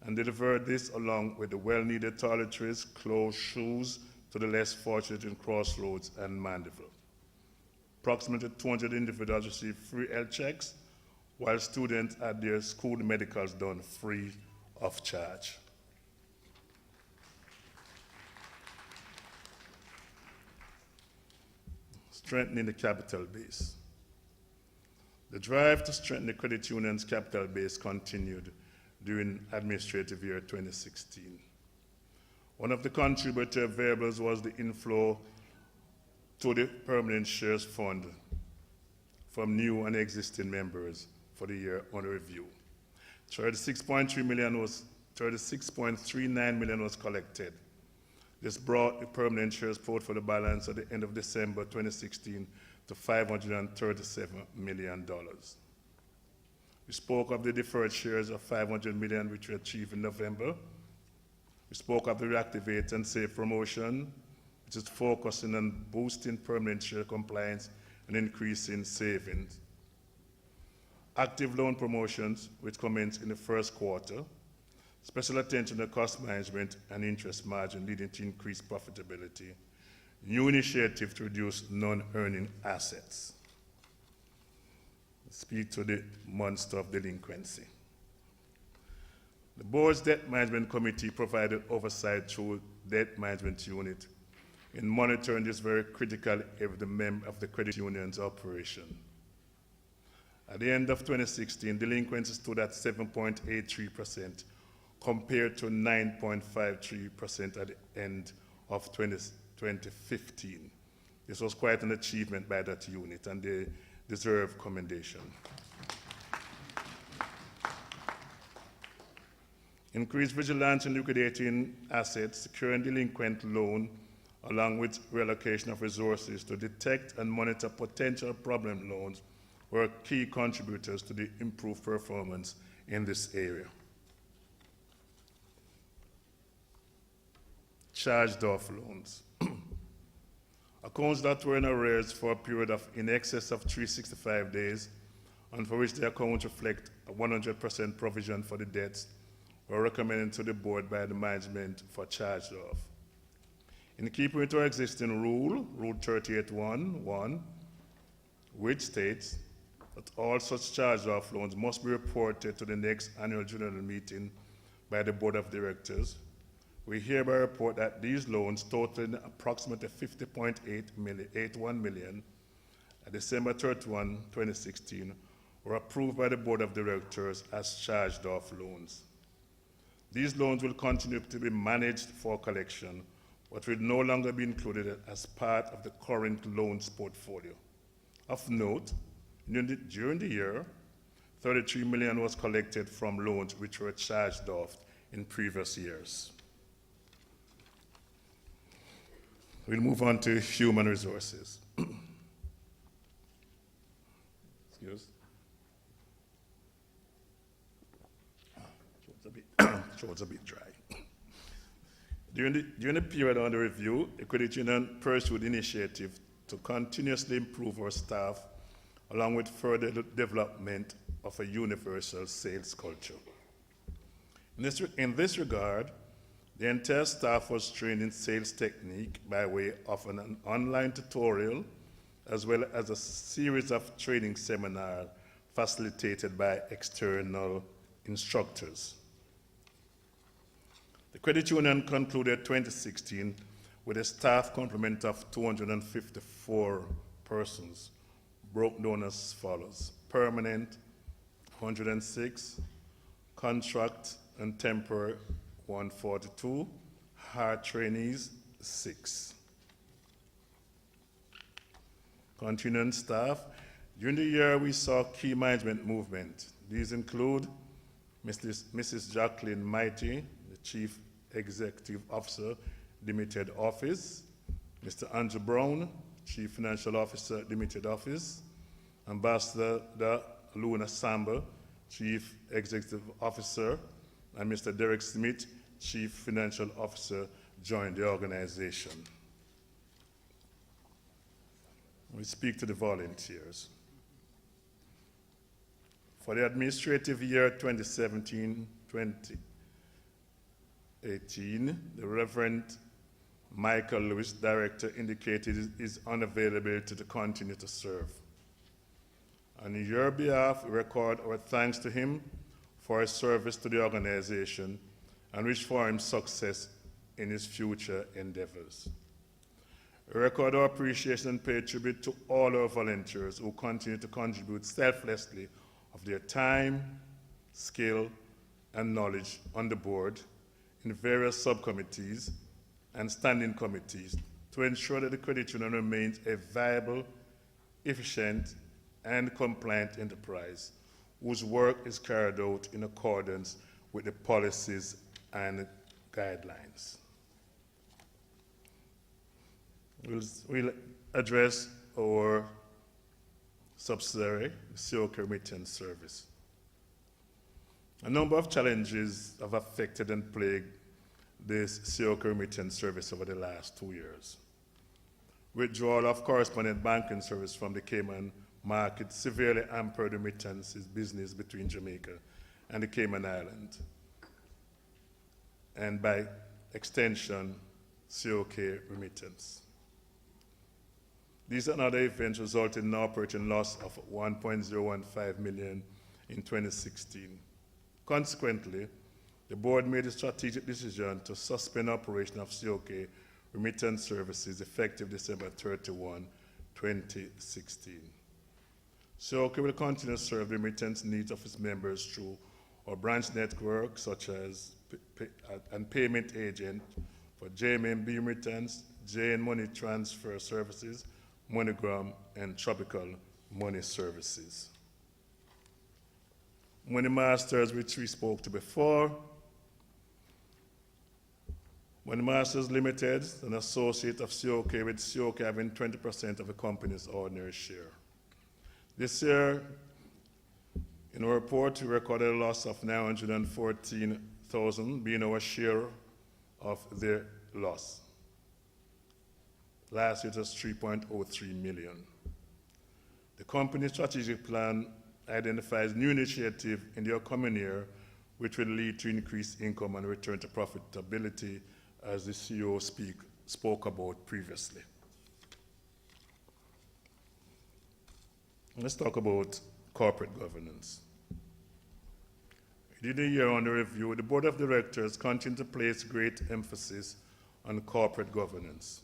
and delivered this along with the well-needed toiletries, clothes, shoes to the less fortunate in Crossroads and Mandeville. Approximately 200 individuals received free health checks, while students had their school medicals done free of charge. Strengthening the capital base. The drive to strengthen the credit union's capital base continued during administrative year 2016. One of the contributory variables was the inflow to the permanent shares fund from new and existing members for the year under review. 36.39 million was collected. This brought the permanent shares portfolio balance at the end of December 2016 to $537 million. We spoke of the deferred shares of $500 million which we achieved in November. We spoke of the Reactivate and Save promotion, which is focusing on boosting permanent share compliance and increasing savings. Active loan promotions, which commenced in the first quarter. Special attention to cost management and interest margin leading to increased profitability. New initiative to reduce non-earning assets. Speak to the monster of delinquency. The board's debt management committee provided oversight through debt management unit in monitoring this very critical area of the credit union's operation. At the end of 2016, delinquency stood at 7.83%, compared to 9.53% at the end of 2015. This was quite an achievement by that unit, and they deserve commendation. Increased vigilance in liquidating assets, securing delinquent loan, along with relocation of resources to detect and monitor potential problem loans were key contributors to the improved performance in this area. Charged off loans. Accounts that were in arrears for a period of in excess of 365 days and for which the accounts reflect a 100% provision for the debts were recommended to the board by the management for charged off. In keeping with our existing rule, Rule 38.1.1, which states that all such charged off loans must be reported to the next annual general meeting by the board of directors. we hereby report that these loans totaling approximately 50.81 million at December 31, 2016, were approved by the Board of Directors as charged-off loans. These loans will continue to be managed for collection, but will no longer be included as part of the current loans portfolio. Of note, during the year, 33 million was collected from loans which were charged off in previous years. We'll move on to human resources. Excuse. Throat's a bit dry. During the period under review, the Credit Union pursued initiative to continuously improve our staff, along with further development of a universal sales culture. In this regard, the entire staff was trained in sales technique by way of an online tutorial, as well as a series of training seminars facilitated by external instructors. The Credit Union concluded 2016 with a staff complement of 254 persons, broke down as follows: permanent, 106, contract and temporary, 142, hard trainees, 6. Continuing staff, during the year we saw key management movement. These include Mrs. Jacqueline Mighty, the Chief Executive Officer, Limited Office, Mr. Andrew Brown, Chief Financial Officer, Limited Office, Ambassador Luna Samba, Chief Executive Officer, and Mr. Derek Smith, Chief Financial Officer, joined the organization. We speak to the volunteers. For the administrative year 2017-2018, the Reverend Michael Lewis, Director, indicated his unavailability to continue to serve. On your behalf, we record our thanks to him for his service to the organization and wish for him success in his future endeavors. We record our appreciation and pay tribute to all our volunteers who continue to contribute selflessly of their time, skill, and knowledge on the board, in various subcommittees and standing committees to ensure that the Credit Union remains a viable, efficient, and compliant enterprise whose work is carried out in accordance with the policies and guidelines. We'll address our subsidiary, the COK Remittance Service. A number of challenges have affected and plagued this COK Remittance Service over the last 2 years. Withdrawal of correspondent banking service from the Cayman market severely hampered remittances business between Jamaica and the Cayman Islands, and by extension, COK remittance. These and other events resulted in an operating loss of 1.015 million in 2016. Consequently, the board made a strategic decision to suspend operation of COK remittance services effective December 31, 2016. COK will continue to serve the remittance needs of its members through our branch network, such as and payment agent for JMB remittance, JN Money Transfer Services, MoneyGram, and Tropical Money Services. Money Masters, which we spoke to before. Money Masters Limited, an associate of COK, with COK having 20% of the company's ordinary share. This year, in our report, we recorded a loss of 914,000, being our share of their loss. Last year it was 3.03 million. The company's strategic plan identifies new initiatives in the upcoming year which will lead to increased income and return to profitability, as the CEO spoke about previously. Let's talk about corporate governance. Within a year under review, the Board of Directors continue to place great emphasis on corporate governance.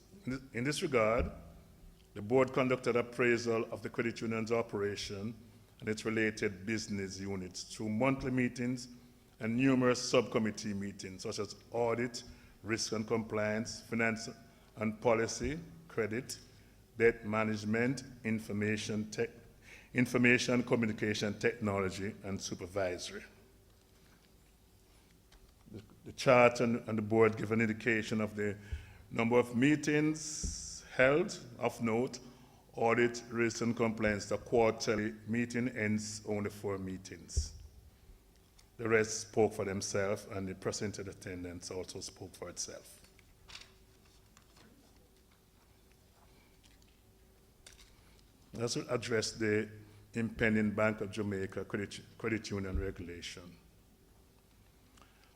In this regard, the Board conducted appraisal of the credit union's operation and its related business units through monthly meetings and numerous subcommittee meetings, such as audit, risk and compliance, finance and policy, credit, debt management, information communication technology, and supervisory. The chart and the board give an indication of the number of meetings held. Of note, audit, risk and compliance, the quarterly meeting ends only 4 meetings. The rest spoke for themselves, and the percentage attendance also spoke for itself. Let's address the impending Bank of Jamaica credit union regulation.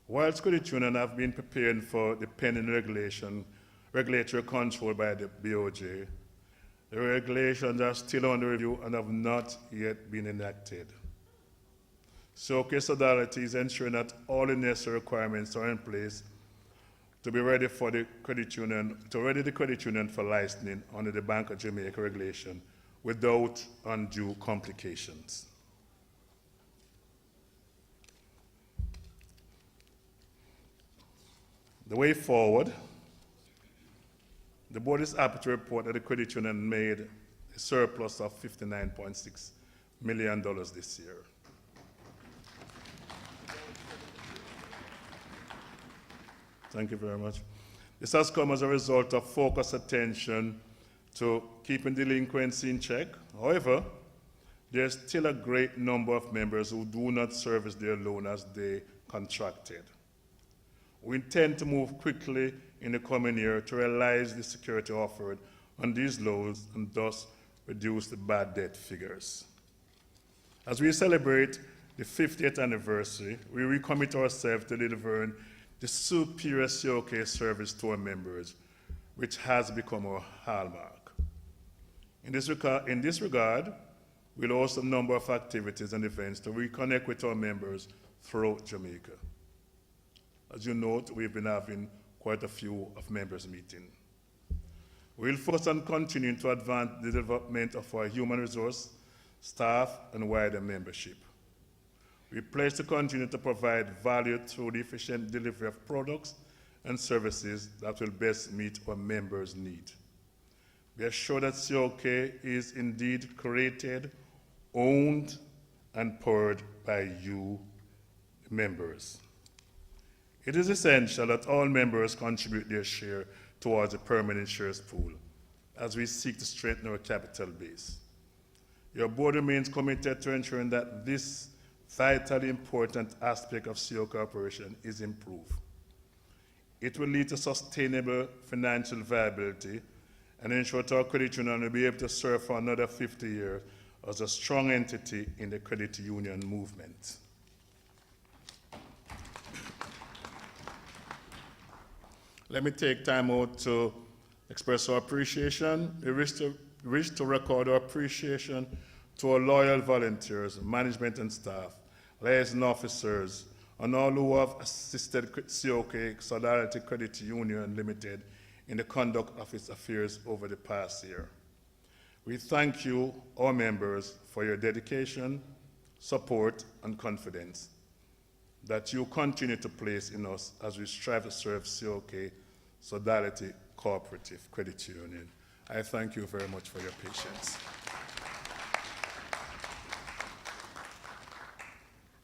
Whilst credit unions have been preparing for the pending regulatory control by the BOJ, the regulations are still under review and have not yet been enacted. COK Sodality is ensuring that all the necessary requirements are in place to be ready for the credit union, for licensing under the Bank of Jamaica regulation without undue complications. The way forward, the board is happy to report that the credit union made a surplus of $59.6 million this year. Thank you very much. This has come as a result of focused attention to keeping delinquency in check. However, there's still a great number of members who do not service their loan as they contracted. We intend to move quickly in the coming year to realize the security offered on these loans and thus reduce the bad debt figures. As we celebrate the 50th anniversary, we recommit ourselves to delivering the superior COK service to our members, which has become our hallmark. In this regard, we'll host a number of activities and events to reconnect with our members throughout Jamaica. As you note, we've been having quite a few of members meeting. We'll focus on continuing to advance the development of our human resource, staff, and wider membership. We pledge to continue to provide value through the efficient delivery of products and services that will best meet our members' needs. We are sure that COK is indeed created, owned, and powered by you, members. It is essential that all members contribute their share towards a permanent shares pool as we seek to strengthen our capital base. Your board remains committed to ensuring that this vitally important aspect of COK operation is improved. It will lead to sustainable financial viability and ensure that our credit union will be able to serve for another 50 years as a strong entity in the credit union movement. Let me take time out to express our appreciation. We wish to record our appreciation to our loyal volunteers, management and staff, liaison officers, and all who have assisted COK Sodality Credit Union Limited in the conduct of its affairs over the past year. We thank you, our members, for your dedication, support, and confidence that you continue to place in us as we strive to serve COK Sodality Co-operative Credit Union. I thank you very much for your patience.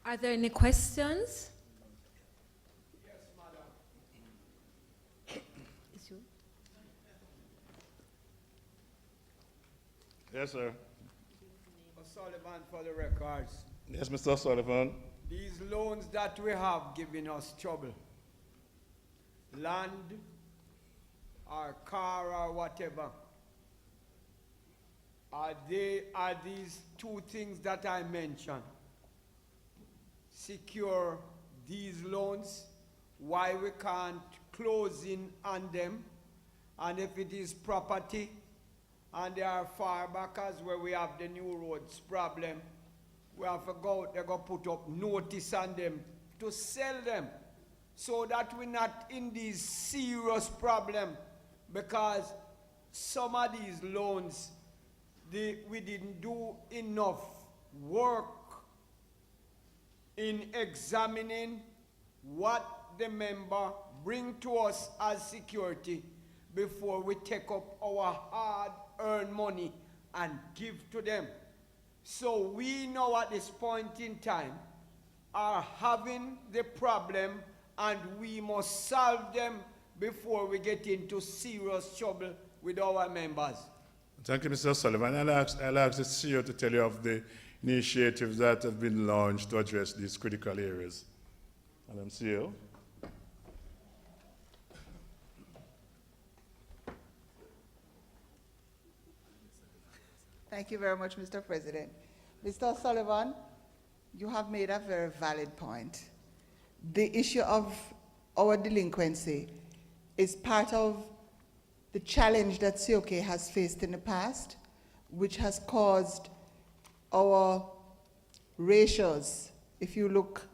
Are there any questions? Yes, madam. It's you. Yes, sir. O'Sullivan for the records. Yes, Mr. Sullivan. These loans that we have giving us trouble, land or car or whatever, are these two things that I mentioned secure these loans? Why we can't close in on them? And if it is property and they are far back as where we have the new roads problem, we have to go out, they're going to put up notice on them to sell them so that we're not in these serious problem, because some of these loans, we didn't do enough work in examining what the member bring to us as security before we take up our hard-earned money and give to them. So we now at this point in time are having the problem, and we must solve them before we get into serious trouble with our members. Thank you, Mr. Sullivan. I'll ask the CEO to tell you of the initiatives that have been launched to address these critical areas. Madam CEO. Thank you very much, Mr. President. Mr. Sullivan, you have made a very valid point. The issue of our delinquency is part of the challenge that COK has faced in the past, which has caused our ratios. If you look,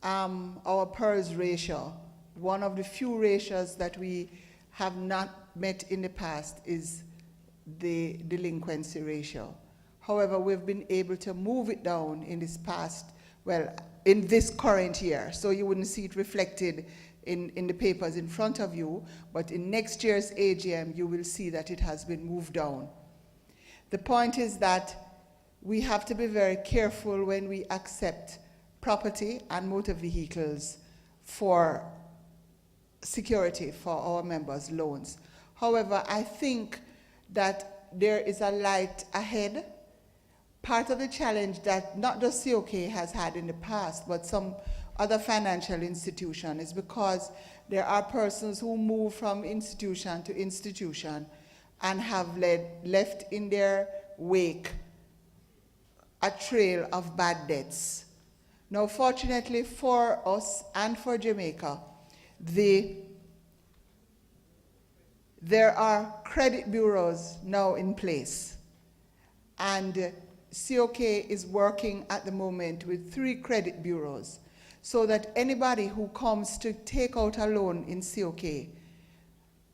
our PERS ratio, one of the few ratios that we have not met in the past is the delinquency ratio. However, we've been able to move it down in this past, well, in this current year. So you wouldn't see it reflected in the papers in front of you, but in next year's AGM, you will see that it has been moved down. The point is that we have to be very careful when we accept property and motor vehicles for security for our members' loans. However, I think that there is a light ahead. Part of the challenge that not just COK has had in the past, but some other financial institution, is because there are persons who move from institution to institution and have left in their wake a trail of bad debts. Now, fortunately for us and for Jamaica, there are credit bureaus now in place, and COK is working at the moment with 3 credit bureaus, so that anybody who comes to take out a loan in COK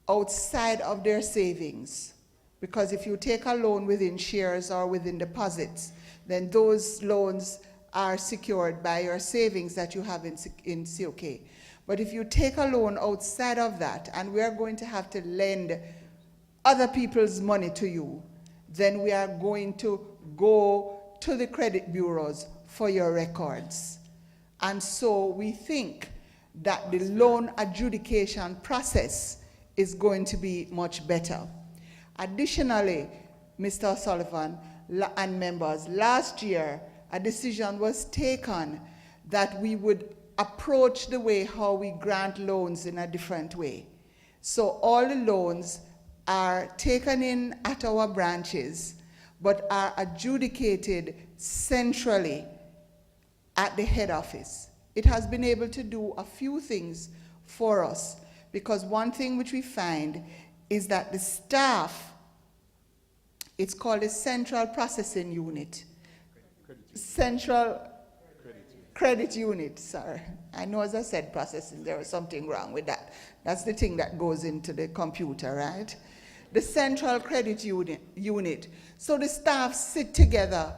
outside of their savings, because if you take a loan within shares or within deposits, then those loans are secured by your savings that you have in COK. But if you take a loan outside of that, and we are going to have to lend other people's money to you, then we are going to go to the credit bureaus for your records. And so we think that the loan adjudication process is going to be much better. Additionally, Mr. Sullivan and members, last year a decision was taken that we would approach the way how we grant loans in a different way. So all the loans are taken in at our branches, but are adjudicated centrally at the head office. It has been able to do a few things for us, because one thing which we find is that the staff, it's called a central processing unit. Central credit unit, sorry. I know as I said processing, there was something wrong with that. That's the thing that goes into the computer, right? The central credit unit. So the staff sit together,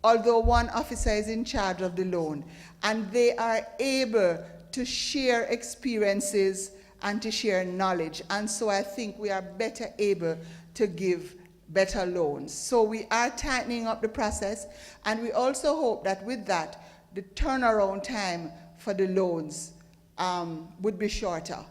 although one officer is in charge of the loan, and they are able to share experiences and to share knowledge. And so I think we are better able to give better loans. So we are tightening up the process, and we also hope that with that, the turnaround time for the loans would be shorter.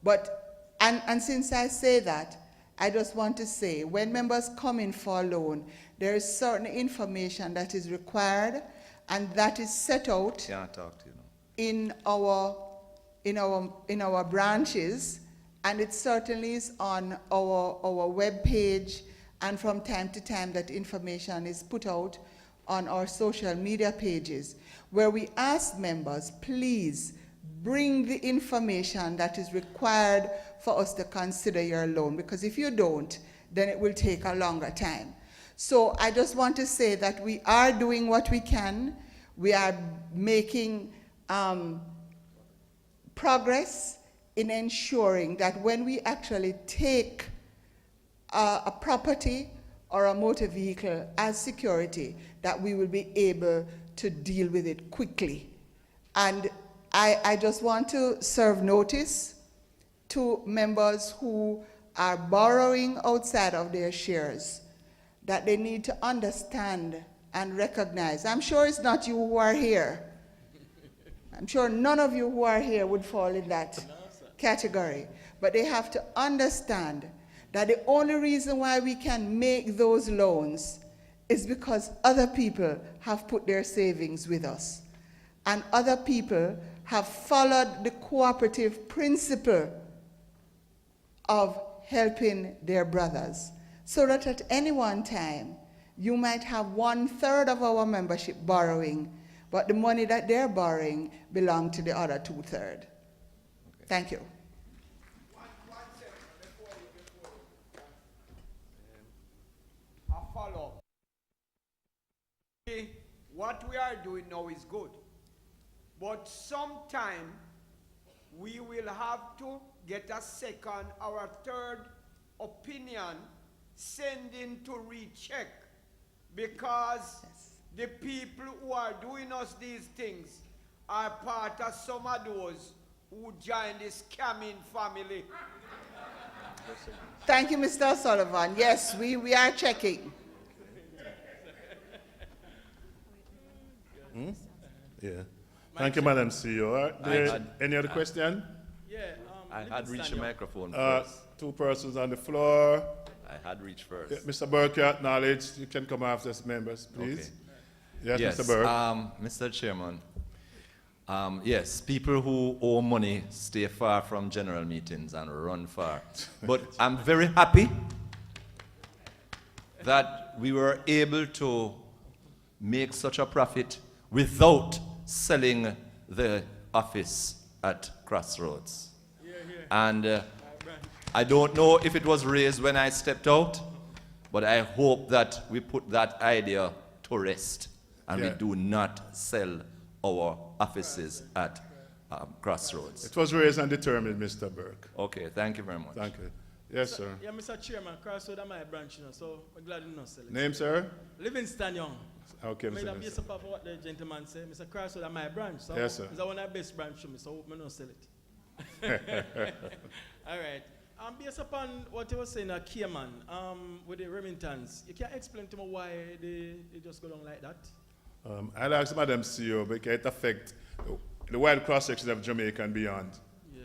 But, and since I say that, I just want to say, when members come in for a loan, there is certain information that is required, and that is set out in our branches, and it certainly is on our web page, and from time to time that information is put out on our social media pages, where we ask members, please bring the information that is required for us to consider your loan, because if you don't, then it will take a longer time. So I just want to say that we are doing what we can. We are making progress in ensuring that when we actually take a property or a motor vehicle as security, that we will be able to deal with it quickly. And I just want to serve notice to members who are borrowing outside of their shares that they need to understand and recognize. I'm sure it's not you who are here. I'm sure none of you who are here would fall in that category. But they have to understand that the only reason why we can make those loans is because other people have put their savings with us. And other people have followed the cooperative principle of helping their brothers. So that at any one time, you might have 1/3 of our membership borrowing, but the money that they're borrowing belong to the other 2/3. Okay. Thank you. One second before you. A follow-up. What we are doing now is good. But sometime we will have to get a second or a third opinion sending to recheck, because the people who are doing us these things are part of some of those who join the scamming family. Thank you, Mr. Sullivan. Yes, we are checking. Yeah. Thank you, Madam CEO. Any other question? Yeah, I had reached the microphone Uh, first. 2 persons on the floor. I had reached first. Mr. Burke, you acknowledged. You can come after us, members, please. Okay. Yes, Mr. Burke. Mr. Chairman, yes, people who owe money stay far from general meetings and run far. But I'm very happy that we were able to make such a profit without selling the office at Crossroads. And I don't know if it was raised when I stepped out, but I hope that we put that idea to rest and we do not sell our offices at Crossroads. It was raised and determined, Mr. Burke. Okay, thank you very much. Thank you. Yes, sir. Yeah, Mr. Chairman, Crossroad is my branch, you know, so I'm glad you not sell it. Name, sir? Livingston Young. Okay, I made a Mr. base up of what the gentleman said. Mr. Crossroad is my branch, so Yes, sir. it's one of the best branch to me, so I hope I don't sell it. All right. Based upon what you were saying, Cayman, with the remittance, you can explain to me why they just go down like that? I'll ask Madam CEO, because it affects the wide cross-section of Jamaica and beyond, Yeah.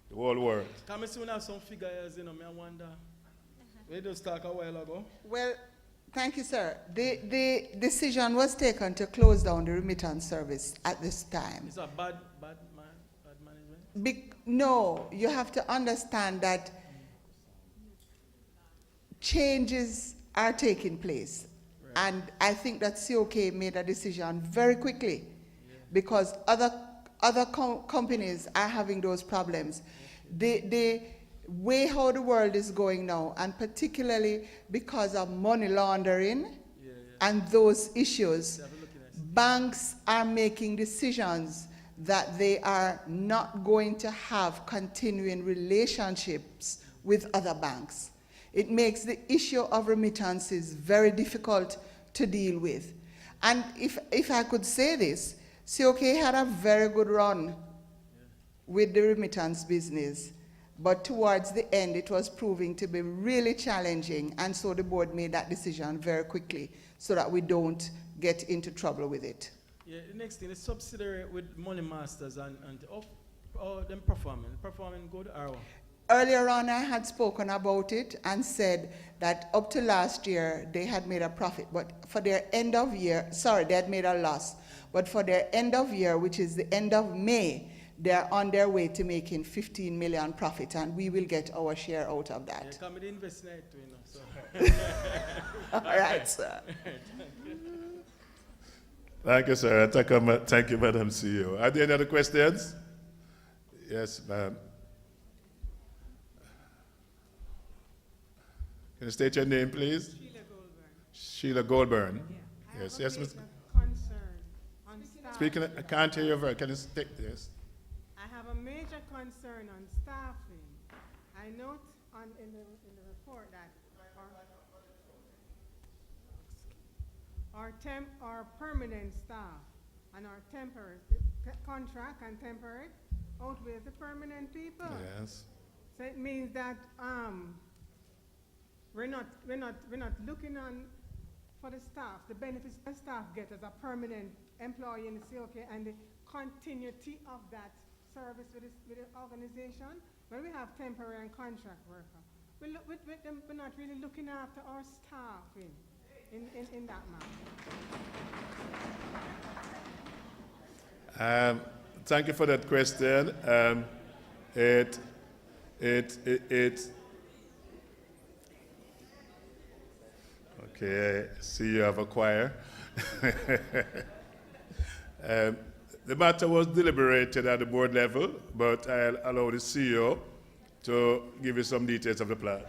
the whole world. Can we soon have some figures, you know, I wonder. We just talk a while ago. Well, thank you, sir. The decision was taken to close down the remittance service at this time. It's a bad management? No, you have to understand that changes are taking place. Right. And I think that COK made a decision very quickly because other companies are having those problems. The way how the world is going now, and particularly because of money laundering and those issues, banks are making decisions that they are not going to have continuing relationships with other banks. It makes the issue of remittances very difficult to deal with. And if I could say this, COK had a very good run with the remittance business, but towards the end it was proving to be really challenging, and so the board made that decision very quickly so that we don't get into trouble with it. Yeah, the next thing is subsidiary with money masters and them performing good or what? Earlier on, I had spoken about it and said that up to last year, they had made a profit, but for their end of year, sorry, they had made a loss. But for their end of year, which is the end of May, they're on their way to making 15 million profit, and we will get our share out of that. Yeah, come and invest in it too, you know, so. All right, sir. Thank you, sir. Thank you, Madam CEO. Are there any other questions? Yes, ma'am. Can you state your name, please? Sheila Goldburn. Yeah. Yes, yes, Ms. Concern on staff. Speaking, I can't hear you very. Can you state this? I have a concern on staffing. I note in the report that our permanent staff and our temporary contract and temporary outweighs the permanent people. Yes. So it means that we're not looking on for the staff, the benefits the staff get as a permanent employee in the COK and the continuity of that service with the organization. When we have temporary and contract worker, we're not really looking after our staff in that manner. Thank you for that question. Okay, I see you have a choir. The matter was deliberated at the board level, but I'll allow the CEO to give you some details of the plan.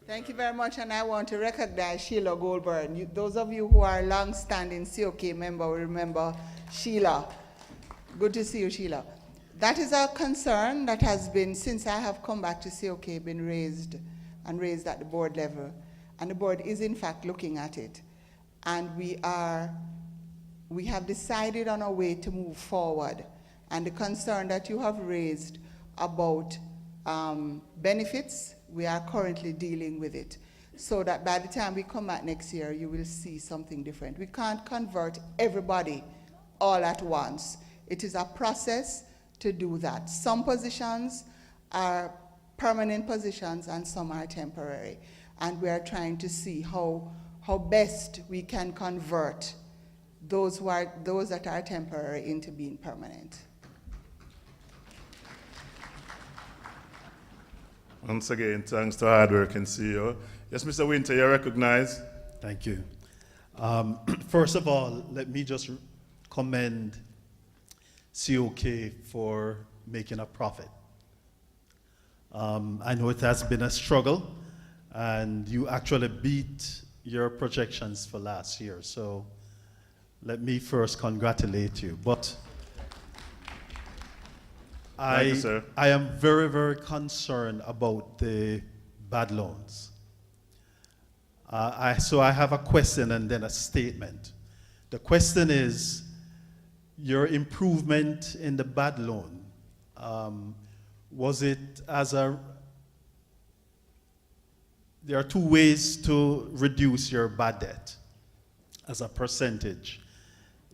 Thank you very much, and I want to recognize Sheila Goldberg. Those of you who are long-standing COK member will remember Sheila. Good to see you, Sheila. That is a concern that has been, since I have come back to COK, been raised at the board level. And the board is in fact looking at it. And we have decided on a way to move forward. And the concern that you have raised about benefits, we are currently dealing with it. So that by the time we come back next year, you will see something different. We can't convert everybody all at once. It is a process to do that. Some positions are permanent positions and some are temporary. And we are trying to see how best we can convert those that are temporary into being permanent. Once again, thanks to hardworking CEO. Yes, Mr. Winter, you're recognized. Thank you. First of all, let me just commend COK for making a profit. I know it has been a struggle, and you actually beat your projections for last year. So let me first congratulate you. But Thank you, sir. I am very, very concerned about the bad loans. So I have a question and then a statement. The question is, your improvement in the bad loan, was it there are two ways to reduce your bad debt as a percentage.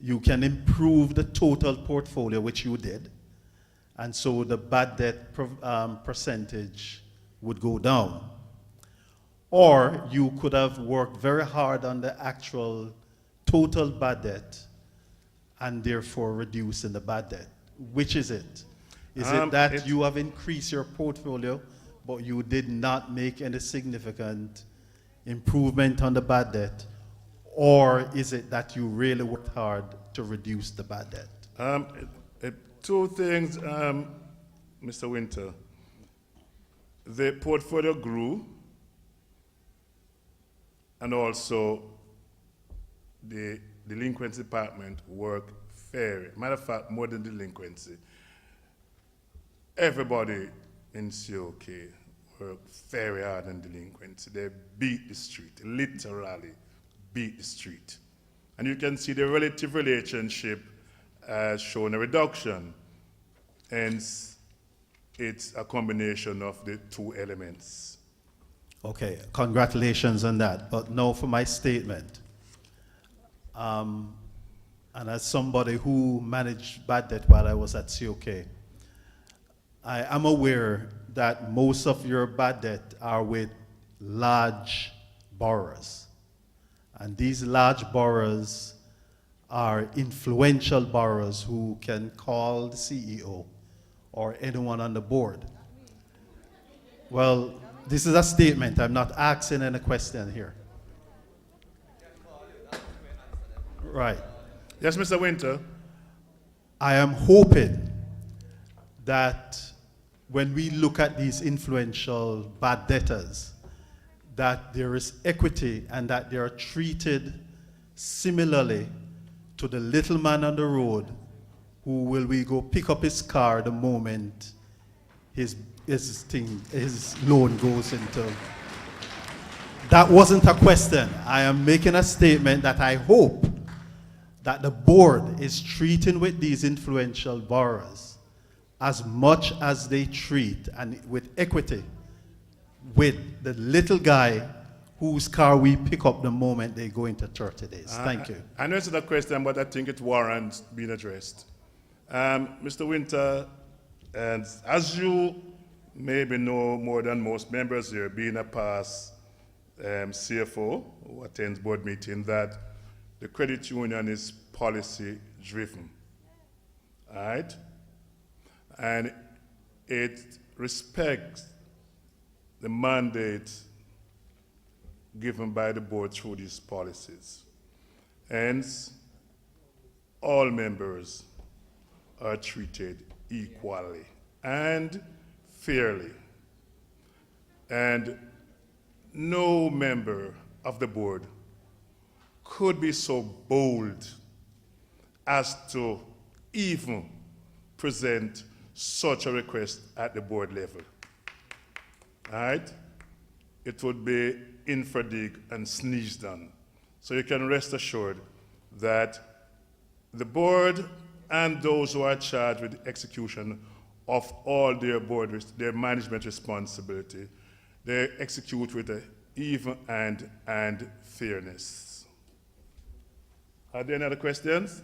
You can improve the total portfolio, which you did, and so the bad debt percentage would go down. Or you could have worked very hard on the actual total bad debt and therefore reducing the bad debt. Which is it? Is it that you have increased your portfolio, but you did not make any significant improvement on the bad debt? Or is it that you really worked hard to reduce the bad debt? Two things, Mr. Winter. The portfolio grew, and also the delinquency department worked fair. Matter of fact, more than delinquency. Everybody in COK worked very hard on delinquency. They beat the street, literally beat the street. And you can see the relative relationship has shown a reduction. Hence, it's a combination of the two elements. Okay, congratulations on that. But now for my statement. And as somebody who managed bad debt while I was at COK, I am aware that most of your bad debt are with large borrowers. And these large borrowers are influential borrowers who can call the CEO or anyone on the board. Well, this is a statement. I'm not asking any question here. Right. Yes, Mr. Winter. I am hoping that when we look at these influential bad debtors, that there is equity and that they are treated similarly to the little man on the road who will we go pick up his car the moment his loan goes into. That wasn't a question. I am making a statement that I hope that the board is treating with these influential borrowers as much as they treat, and with equity, with the little guy whose car we pick up the moment they go into 30 days. Thank you. I know it's not a question, but I think it warrants being addressed. Mr. Winter, and as you maybe know more than most members here, being a past CFO who attends board meeting, that the credit union is policy driven, all right? And it respects the mandate given by the board through these policies. Hence, all members are treated equally and fairly. And no member of the board could be so bold as to even present such a request at the board level. All right? It would be infra-dig and sneezed on. So you can rest assured that the board and those who are charged with the execution of all their management responsibility, they execute with an even and fairness. Are there any other questions?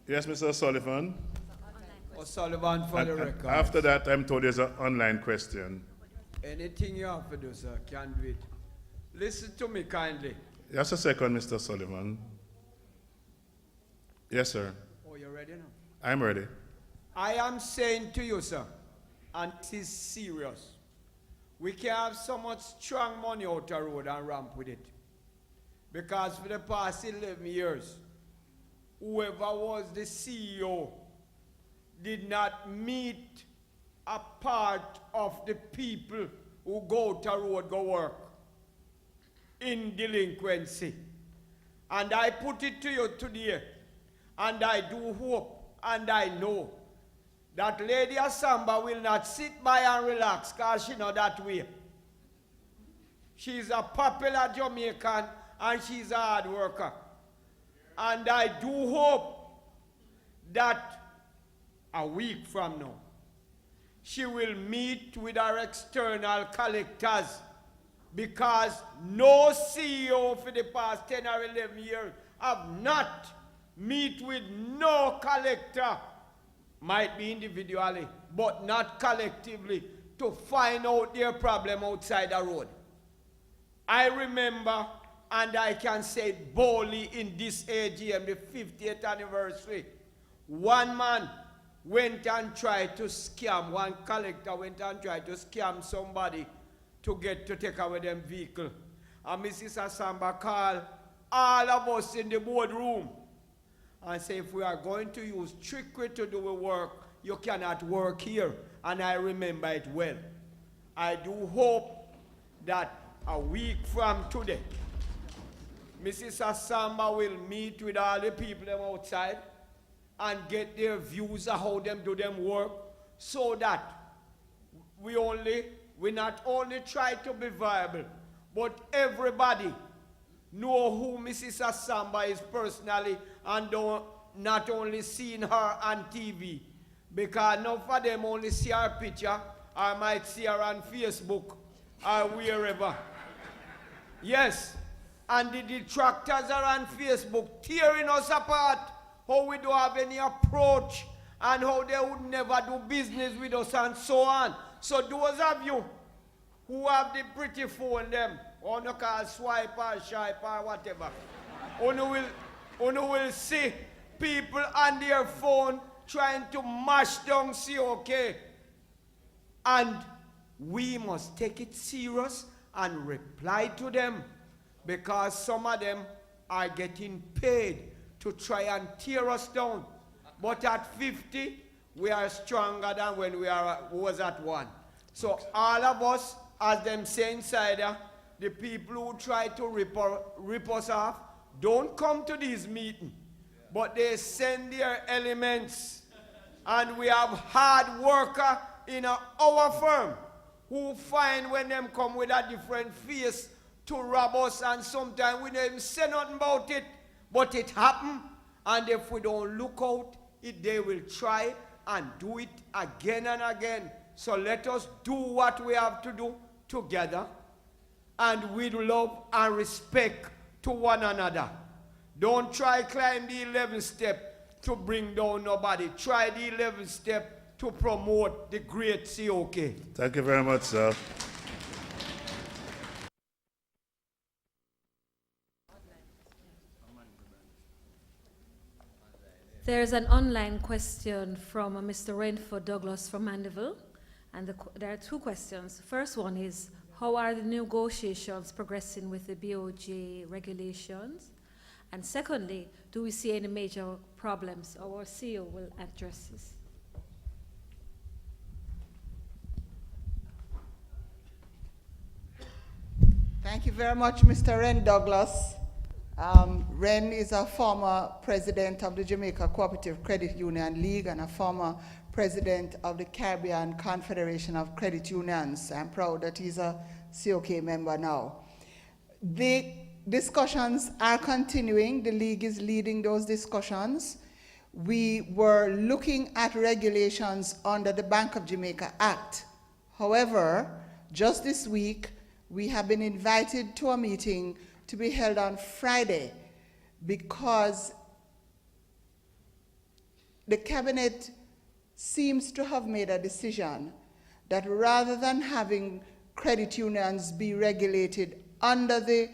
Yes, Mr. Sullivan. O'Sullivan for the record. After that, I'm told there's an online question. Anything you have to do, sir, can do it. Listen to me kindly. Just a second, Mr. Sullivan. Yes, sir. Oh, you ready now? I'm ready. I am saying to you, sir, and this is serious. We can have so much strong money out the road and ramp with it. Because for the past 11 years, whoever was the CEO did not meet a part of the people who go to road, go work in delinquency. And I put it to you today, and I do hope, and I know, that Lady Asamba will not sit by and relax, because she know that way. She's a popular Jamaican, and she's a hard worker. And I do hope that a week from now, she will meet with our external collectors, because no CEO for the past 10 or 11 years have not meet with no collector, might be individually, but not collectively, to find out their problem outside the road. I remember, and I can say it boldly in this AGM, the 50th anniversary, one man went and tried to scam, one collector went and tried to scam somebody to take away them vehicle. And Mrs. Asamba called all of us in the boardroom and say, if we are going to use trickery to do the work, you cannot work here. And I remember it well. I do hope that a week from today, Mrs. Asamba will meet with all the people outside and get their views of how them do them work, so that we not only try to be viable, but everybody know who Mrs. Asamba is personally, and don't not only seeing her on TV, because none of them only see her picture, or might see her on Facebook or wherever. Yes, and the detractors are on Facebook tearing us apart, how we don't have any approach, and how they would never do business with us, and so on. So those of you who have the pretty phone them, or no call swipe or swipe or whatever, you will see people on their phone trying to mash down COK. And we must take it serious and reply to them, because some of them are getting paid to try and tear us down. But at 50, we are stronger than when we was at 1. So all of us, as them say inside there, the people who try to rip us off, don't come to these meetings, but they send their elements. And we have hard worker in our firm who find when them come with a different face to rob us, and sometimes we don't even say nothing about it, but it happen. And if we don't look out, they will try and do it again and again. So let us do what we have to do together, and with love and respect to one another. Don't try climb the 11th step to bring down nobody. Try the 11th step to promote the great COK. Thank you very much, sir. There's an online question from Mr. Renford Douglas from Mandeville, and there are two questions. The first one is, how are the negotiations progressing with the BOJ regulations? And secondly, do we see any major problems? Our CEO will address this. Thank you very much, Mr. Ren Douglas. Ren is a former president of the Jamaica Cooperative Credit Union League and a former president of the Caribbean Confederation of Credit Unions. I'm proud that he's a COK member now. The discussions are continuing. The league is leading those discussions. We were looking at regulations under the Bank of Jamaica Act. However, just this week, we have been invited to a meeting to be held on Friday because the cabinet seems to have made a decision that rather than having credit unions be regulated under the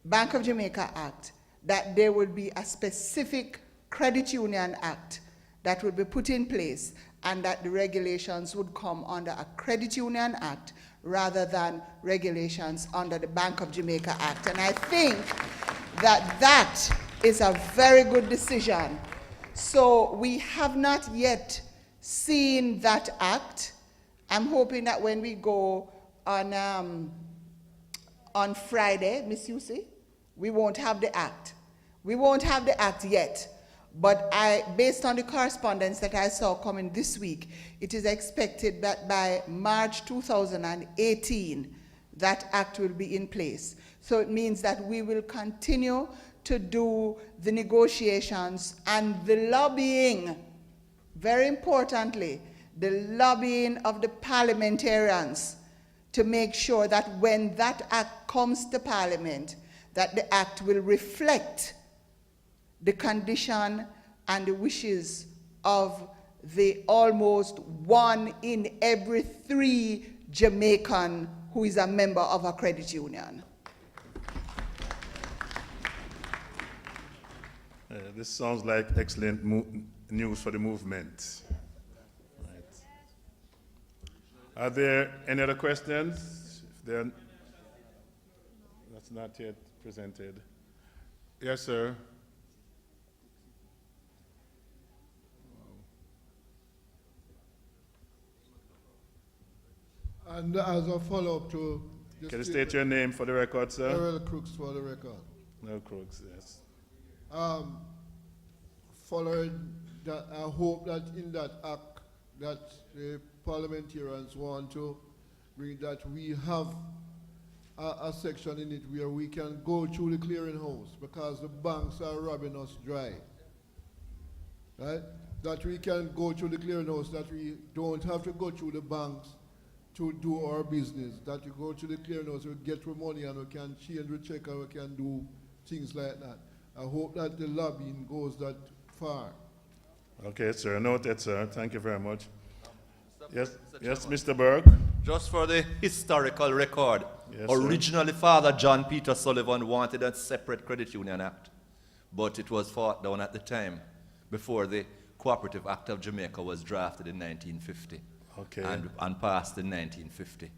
Bank of Jamaica Act, that there will be a specific credit union act that will be put in place, and that the regulations would come under a credit union act rather than regulations under the Bank of Jamaica Act. And I think that that is a very good decision. So we have not yet seen that act. I'm hoping that when we go on Friday, Miss Yusi, we won't have the act. We won't have the act yet. But based on the correspondence that I saw coming this week, it is expected that by March 2018, that act will be in place. So it means that we will continue to do the negotiations and the lobbying, very importantly, the lobbying of the parliamentarians to make sure that when that act comes to Parliament, that the act will reflect the condition and the wishes of the almost 1 in every 3 Jamaican who is a member of a credit union. This sounds like excellent news for the movement. Right. Are there any other questions? That's not yet presented. Yes, sir. And as a follow-up to this, Can you state your name for the record, sir? Errol Crooks for the record. No Crooks, yes. Following that, I hope that in that act that the parliamentarians want to bring, that we have a section in it where we can go through the clearinghouse, because the banks are robbing us dry. Right? That we can go through the clearinghouse, that we don't have to go through the banks to do our business, that you go to the clearinghouse, we get our money and we can change the check and we can do things like that. I hope that the lobbying goes that far. Okay, sir. Noted, sir. Thank you very much. Yes, Mr. yes, Chairman. Mr. Burke. Just for the historical record, Yes, sir. originally Father John Peter Sullivan wanted a separate credit union act, but it was fought down at the time before the Cooperative Act of Jamaica was drafted in 1950. Okay. And passed in 1950.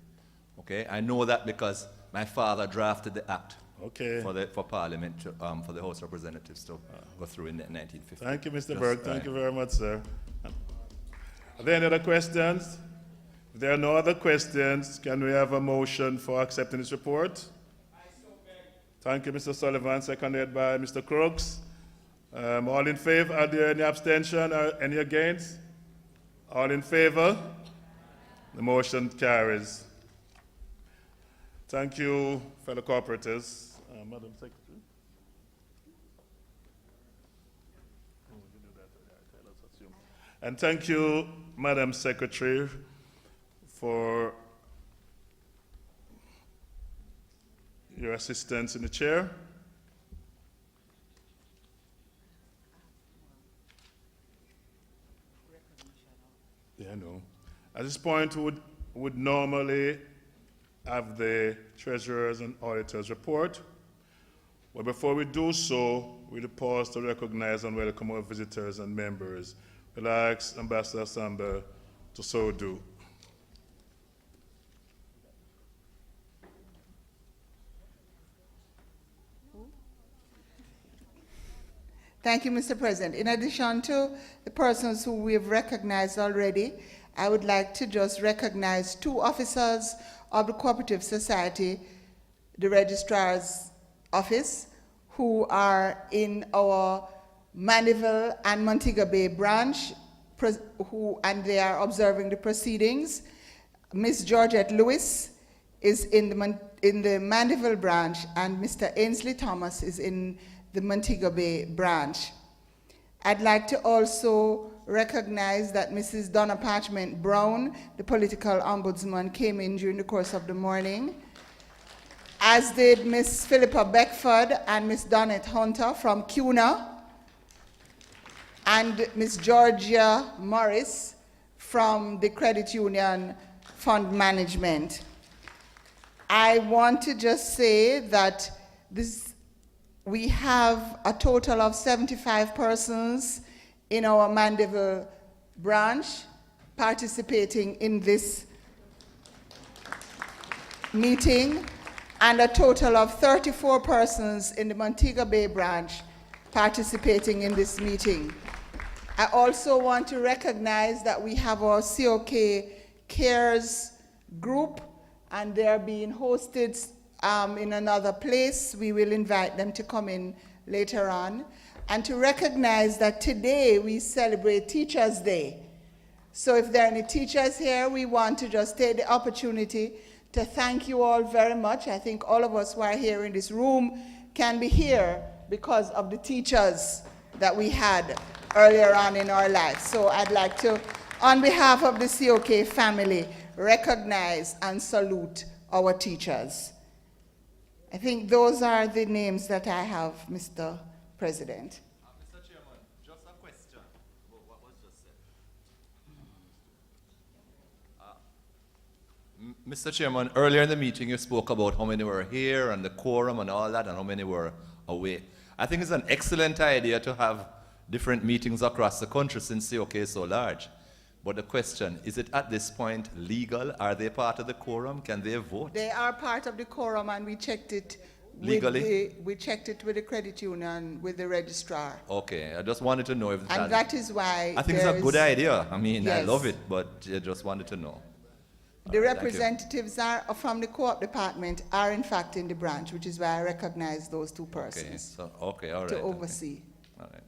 Okay, I know that because my father drafted the act Okay. for Parliament, for the House of Representatives to go through in 1950. Thank you, Mr. Just, Burke. Thank you very much, sir. Are there any other questions? If there are no other questions, can we have a motion for accepting this report? Thank you, Mr. Sullivan, seconded by Mr. Crooks. All in favor? Are there any abstention or any against? All in favor? The motion carries. Thank you, fellow cooperators. Madam Secretary. And thank you, Madam Secretary, for your assistance in the chair. Yeah, I know. At this point, we would normally have the treasurers and auditors report. But before we do so, we'll pause to recognize and welcome our visitors and members. We'll ask Ambassador Samba to so do. Thank you, Mr. President. In addition to the persons who we have recognized already, I would like to just recognize two officers of the Cooperative Society, the Registrar's Office, who are in our Mandeville and Montego Bay branch, and they are observing the proceedings. Ms. Georgette Lewis is in the Mandeville branch, and Mr. Ainsley Thomas is in the Montego Bay branch. I'd like to also recognize that Mrs. Donna Parchment Brown, the political ombudsman, came in during the course of the morning, as did Ms. Philippa Beckford and Ms. Donette Hunter from CUNA, and Ms. Georgia Morris from the Credit Union Fund Management. I want to just say that we have a total of 75 persons in our Mandeville branch participating in this meeting, and a total of 34 persons in the Montego Bay branch participating in this meeting. I also want to recognize that we have our COK Cares group, and they're being hosted in another place. We will invite them to come in later on. And to recognize that today we celebrate Teachers' Day. So if there are any teachers here, we want to just take the opportunity to thank you all very much. I think all of us who are here in this room can be here because of the teachers that we had earlier on in our lives. So I'd like to, on behalf of the COK family, recognize and salute our teachers. I think those are the names that I have, Mr. President. Mr. Chairman, just a question about what was just said. Mr. Chairman, earlier in the meeting you spoke about how many were here and the quorum and all that and how many were away. I think it's an excellent idea to have different meetings across the country since COK is so large. But the question, is it at this point legal? Are they part of the quorum? Can they vote? They are part of the quorum, and we checked it legally. We checked it with the credit union, with the registrar. Okay, I just wanted to know if And that is why I think it's a good idea. I mean, Yes. I love it, but I just wanted to know. The All right, thank you. representatives are from the co-op department are in fact in the branch, which is why I recognize those two Okay, persons so, okay, all right. to okay. oversee. All right.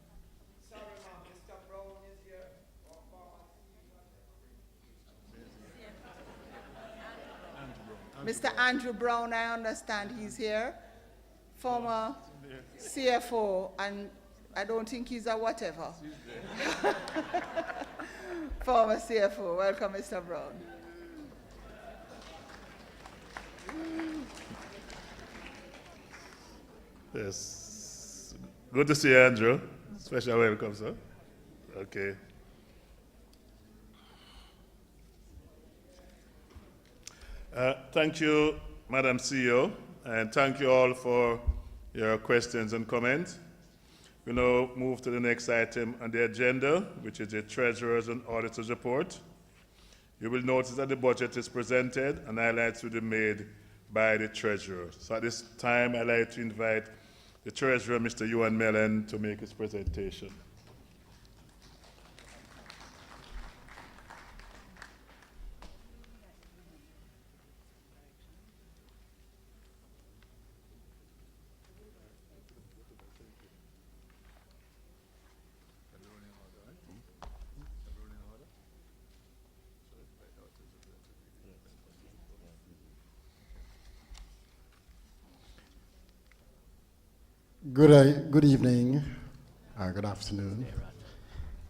Mr. Andrew Brown, I understand he's here, former CFO, and I don't think he's a whatever. Former CFO. Welcome, Mr. Brown. Yes. Good to see you, Andrew. Special welcome, sir. Okay. Thank you, Madam CEO, and thank you all for your questions and comments. We now move to the next item on the agenda, which is the Treasurer's and Auditor's Report. You will notice that the budget is presented and highlights will be made by the Treasurer. So at this time, I'd like to invite the Treasurer, Mr. Ewan Mellon, to make his presentation. Good evening, good afternoon,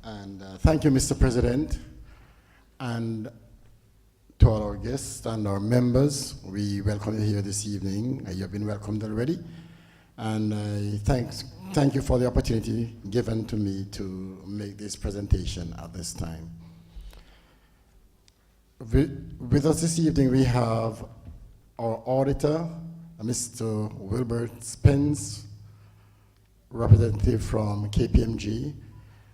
and thank you, Mr. President, and to all our guests and our members. We welcome you here this evening. You have been welcomed already, and thank you for the opportunity given to me to make this presentation at this time. With us this evening, we have our auditor, Mr. Wilbert Spence, representative from KPMG.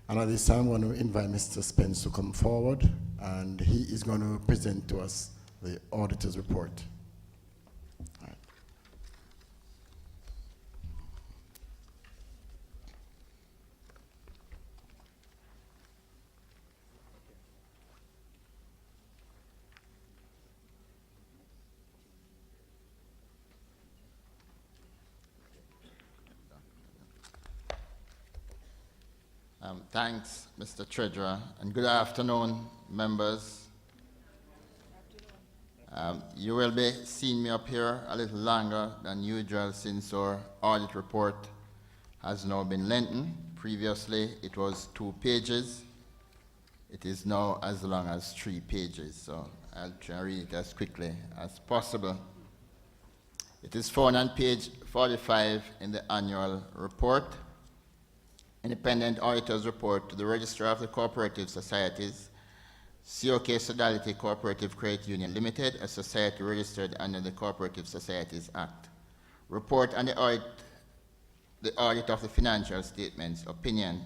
And at this time, I'm going to invite Mr. Spence to come forward, and he is going to present to us the auditor's report. All right. Thanks, Mr. Treasurer, and good afternoon, members. You will be seeing me up here a little longer than usual since our audit report has now been lengthened. Previously, it was 2 pages. It is now as long as 3 pages, so I'll try to read it as quickly as possible. It is found on page 45 in the annual report. Independent Auditor's Report to the Registrar of the Cooperative Societies, COK Sodality Co-operative Credit Union Limited, a society registered under the Cooperative Societies Act. Report on the audit of the financial statements. Opinion.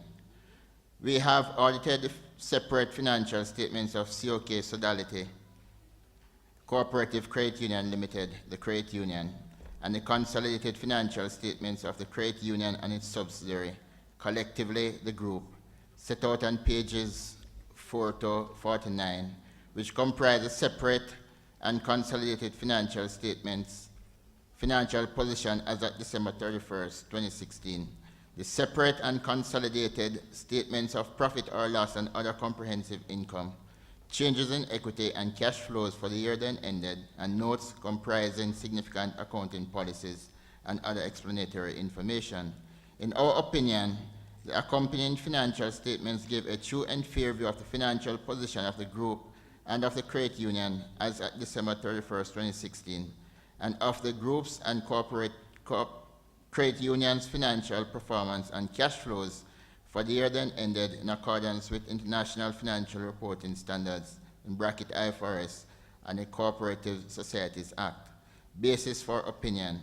We have audited the separate financial statements of COK Sodality Cooperative Credit Union Limited, the credit union, and the consolidated financial statements of the credit union and its subsidiary, collectively the group, set out on pages 4 to 49, which comprise the separate and consolidated financial statements, financial position as at December 31st, 2016, the separate and consolidated statements of profit or loss and other comprehensive income, changes in equity and cash flows for the year then ended, and notes comprising significant accounting policies and other explanatory information. In our opinion, the accompanying financial statements give a true and fair view of the financial position of the group and of the credit union as at December 31st, 2016, and of the group's and credit union's financial performance and cash flows for the year then ended in accordance with International Financial Reporting Standards, in bracket IFRS, and the Cooperative Societies Act. Basis for opinion.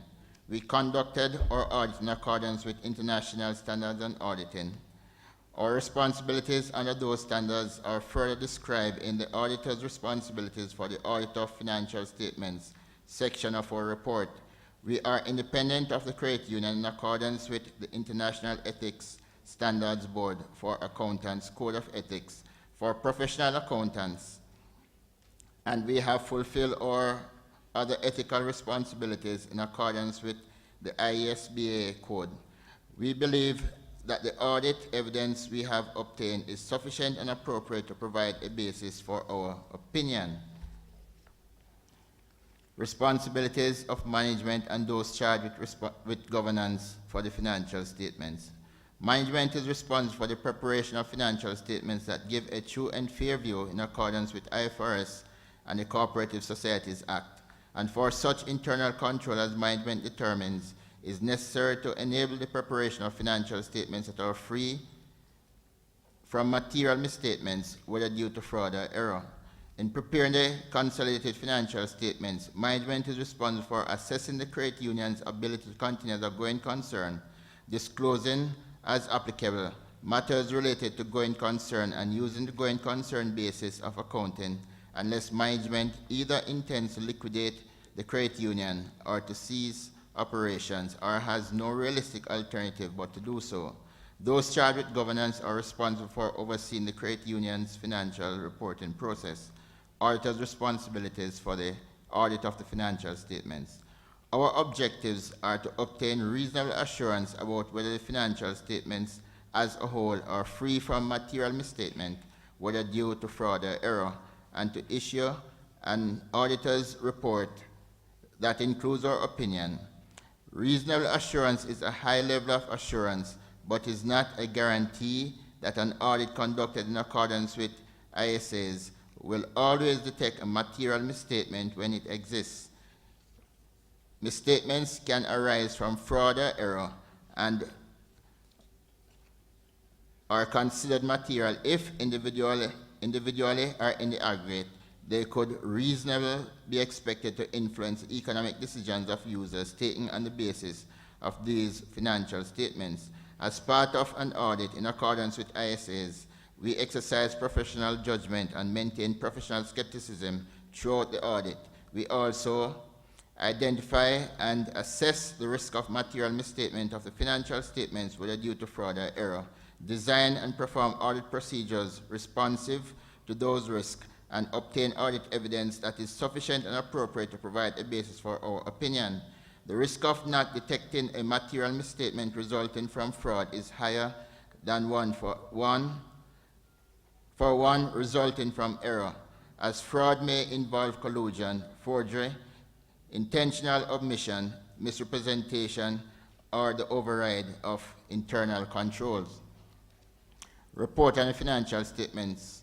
We conducted our audit in accordance with international standards on auditing. Our responsibilities under those standards are further described in the auditor's responsibilities for the audit of financial statements section of our report. We are independent of the credit union in accordance with the International Ethics Standards Board for Accountants Code of Ethics for professional accountants, and we have fulfilled our other ethical responsibilities in accordance with the ISBA code. We believe that the audit evidence we have obtained is sufficient and appropriate to provide a basis for our opinion. Responsibilities of management and those charged with governance for the financial statements. Management is responsible for the preparation of financial statements that give a true and fair view in accordance with IFRS and the Cooperative Societies Act, and for such internal control as management determines is necessary to enable the preparation of financial statements that are free from material misstatements, whether due to fraud or error. In preparing the consolidated financial statements, management is responsible for assessing the credit union's ability to continue as a going concern, disclosing as applicable matters related to going concern, and using the going concern basis of accounting unless management either intends to liquidate the credit union or to cease operations or has no realistic alternative but to do so. Those charged with governance are responsible for overseeing the credit union's financial reporting process. Auditors' responsibilities for the audit of the financial statements. Our objectives are to obtain reasonable assurance about whether the financial statements as a whole are free from material misstatement, whether due to fraud or error, and to issue an auditor's report that includes our opinion. Reasonable assurance is a high level of assurance, but is not a guarantee that an audit conducted in accordance with ISAs will always detect a material misstatement when it exists. Misstatements can arise from fraud or error and are considered material if individually or in the aggregate they could reasonably be expected to influence economic decisions of users taken on the basis of these financial statements. As part of an audit in accordance with ISAs, we exercise professional judgment and maintain professional skepticism throughout the audit. We also identify and assess the risk of material misstatement of the financial statements whether due to fraud or error, design and perform audit procedures responsive to those risks, and obtain audit evidence that is sufficient and appropriate to provide a basis for our opinion. The risk of not detecting a material misstatement resulting from fraud is higher than one resulting from error, as fraud may involve collusion, forgery, intentional omission, misrepresentation, or the override of internal controls. Report on the financial statements.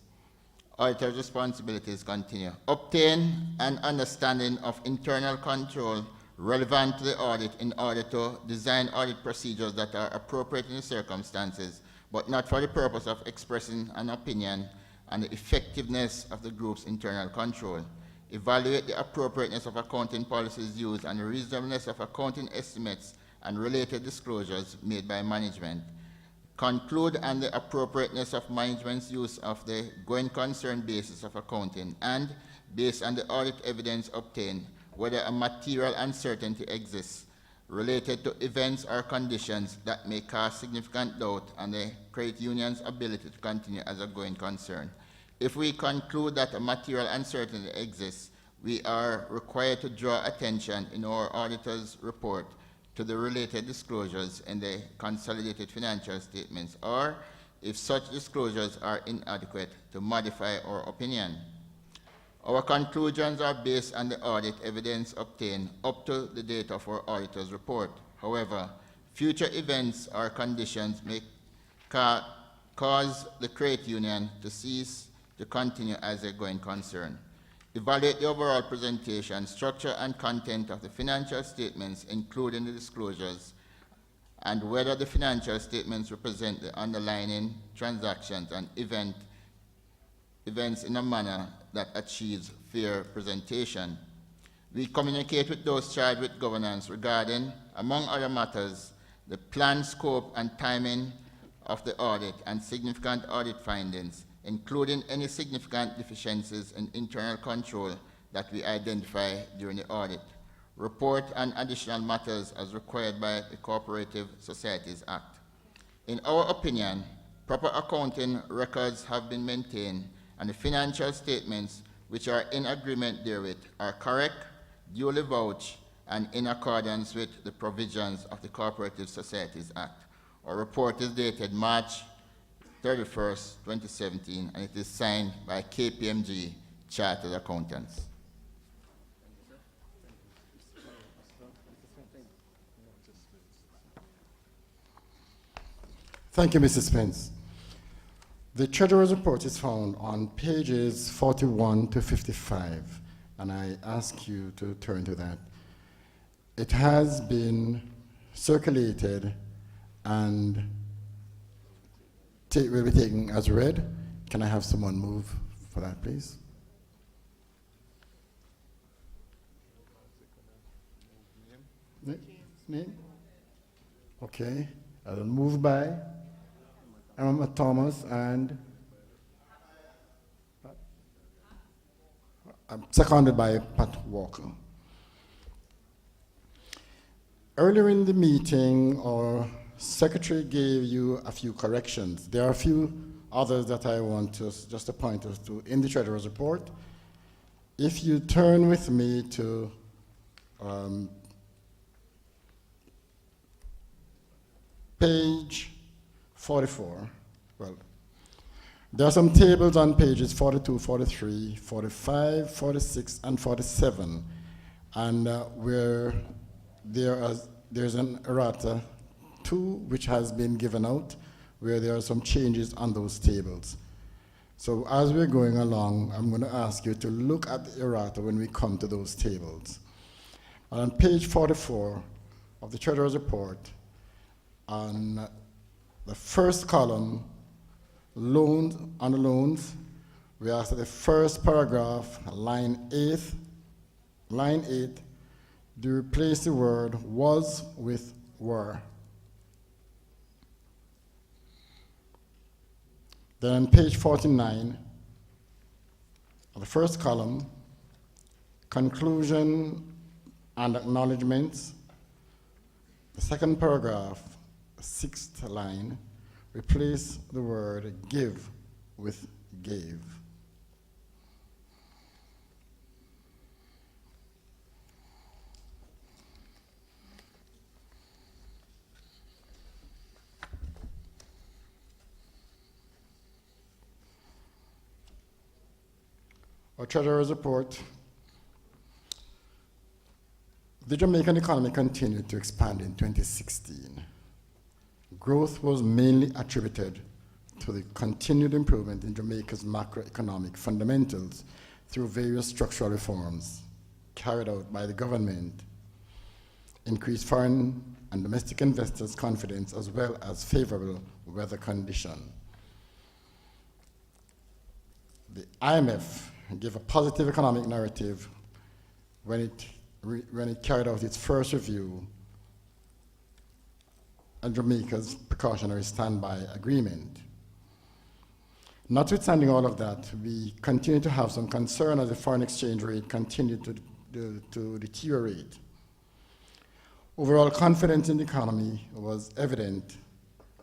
Auditor's responsibilities continue. Obtain an understanding of internal control relevant to the audit in order to design audit procedures that are appropriate in the circumstances, but not for the purpose of expressing an opinion on the effectiveness of the group's internal control. Evaluate the appropriateness of accounting policies used and the reasonableness of accounting estimates and related disclosures made by management. Conclude on the appropriateness of management's use of the going concern basis of accounting, and, based on the audit evidence obtained, whether a material uncertainty exists related to events or conditions that may cause significant doubt on the credit union's ability to continue as a going concern. If we conclude that a material uncertainty exists, we are required to draw attention in our auditor's report to the related disclosures in the consolidated financial statements, or, if such disclosures are inadequate, to modify our opinion. Our conclusions are based on the audit evidence obtained up to the date of our auditor's report. However, future events or conditions may cause the credit union to cease to continue as a going concern. Evaluate the overall presentation, structure, and content of the financial statements, including the disclosures, and whether the financial statements represent the underlying transactions and events in a manner that achieves fair presentation. We communicate with those charged with governance regarding, among other matters, the planned scope and timing of the audit and significant audit findings, including any significant deficiencies in internal control that we identify during the audit. Report on additional matters as required by the Cooperative Societies Act. In our opinion, proper accounting records have been maintained, and the financial statements which are in agreement therewith are correct, duly vouched, and in accordance with the provisions of the Cooperative Societies Act. Our report is dated March 31st, 2017, and it is signed by KPMG Chartered Accountants. Thank you, Mr. Spence. The Treasurer's report is found on pages 41 to 55, and I ask you to turn to that. It has been circulated and will be taken as read. Can I have someone move for that, please? Name? Okay. Moved by Emma Thomas and seconded by Pat Walker. Earlier in the meeting, our secretary gave you a few corrections. There are a few others that I want to just point us to in the Treasurer's report. If you turn with me to page 44, well, there are some tables on pages 42, 43, 45, 46, and 47, and where there there's an errata 2 which has been given out where there are some changes on those tables. So as we're going along, I'm going to ask you to look at the errata when we come to those tables. And on page 44 of the Treasurer's report, on the first column, loans, on the loans, we ask that the first paragraph, line 8, do replace the word was with were. Then on page 49, of the first column, conclusion and acknowledgements, the second paragraph, the 6th line, replace the word give with gave. Our Treasurer's report, the Jamaican economy continued to expand in 2016. Growth was mainly attributed to the continued improvement in Jamaica's macroeconomic fundamentals through various structural reforms carried out by the government, increased foreign and domestic investors' confidence, as well as favorable weather conditions. The IMF gave a positive economic narrative when it carried out its first review of Jamaica's precautionary standby agreement. Notwithstanding all of that, we continue to have some concern as the foreign exchange rate continued to deteriorate. Overall confidence in the economy was evident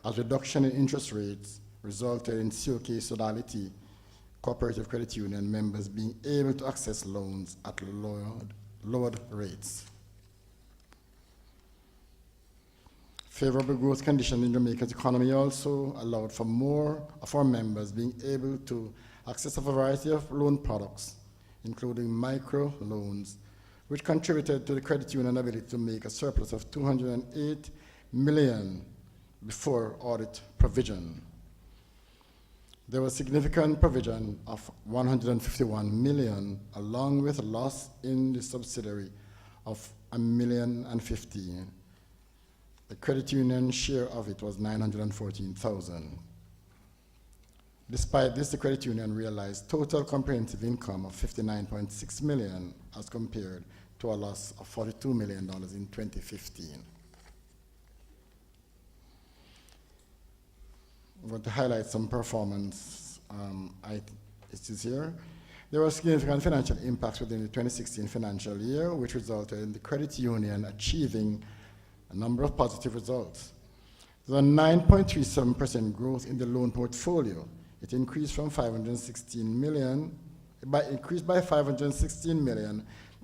as reduction in interest rates resulted in COK Sodality Co-operative Credit Union members being able to access loans at lowered rates. Favorable growth conditions in Jamaica's economy also allowed for more of our members being able to access a variety of loan products, including micro loans, which contributed to the credit union ability to make a surplus of $208 million before audit provision. There was significant provision of $151 million, along with a loss in the subsidiary of $1,050,000. The credit union share of it was $914,000. Despite this, the credit union realized total comprehensive income of $59.6 million as compared to a loss of $42 million in 2015. I want to highlight some performance issues here. There were significant financial impacts within the 2016 financial year, which resulted in the credit union achieving a number of positive results. There was a 9.37% growth in the loan portfolio. It increased by $516 million to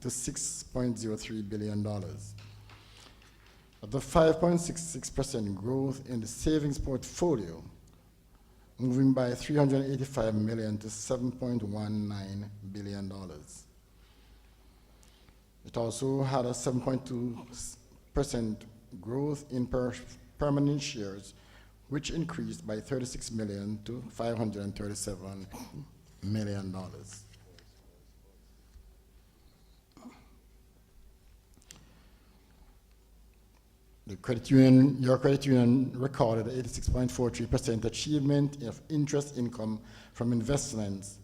$6.03 billion. The 5.66% growth in the savings portfolio, moving by $385 million to $7.19 billion. It also had a 7.2% growth in permanent shares, which increased by $36 million to $537 million. The credit union, your credit union recorded 86.43% achievement of interest income from investments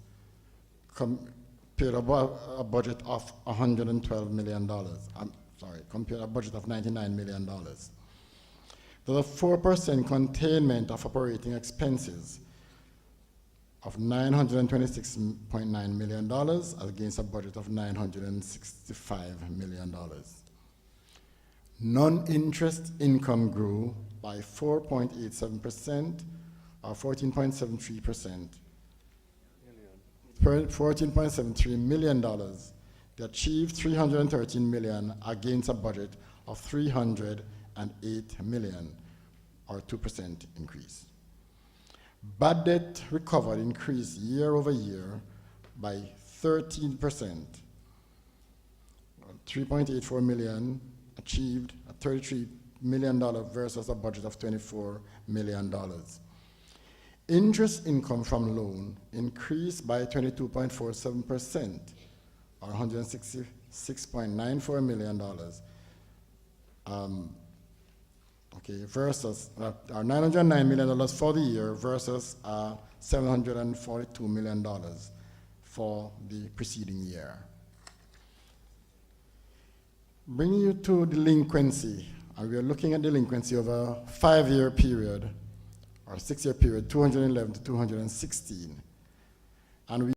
compared to a budget of $112 million. Compared to a budget of $99 million. There's a 4% containment of operating expenses of $926.9 million against a budget of $965 million. Non-interest income grew by 4.87%, or 14.73%. $14.73 million. They achieved $313 million against a budget of $308 million, or 2% increase. Bad debt recovered increased year over year by 13%. $3.84 million achieved a $33 million versus a budget of $24 million. Interest income from loan increased by 22.47%, or $166.94 million. Versus $909 million for the year versus $742 million for the preceding year. Bringing you to delinquency, and we are looking at delinquency over a 5-year period or 6-year period, 211 to 216. And we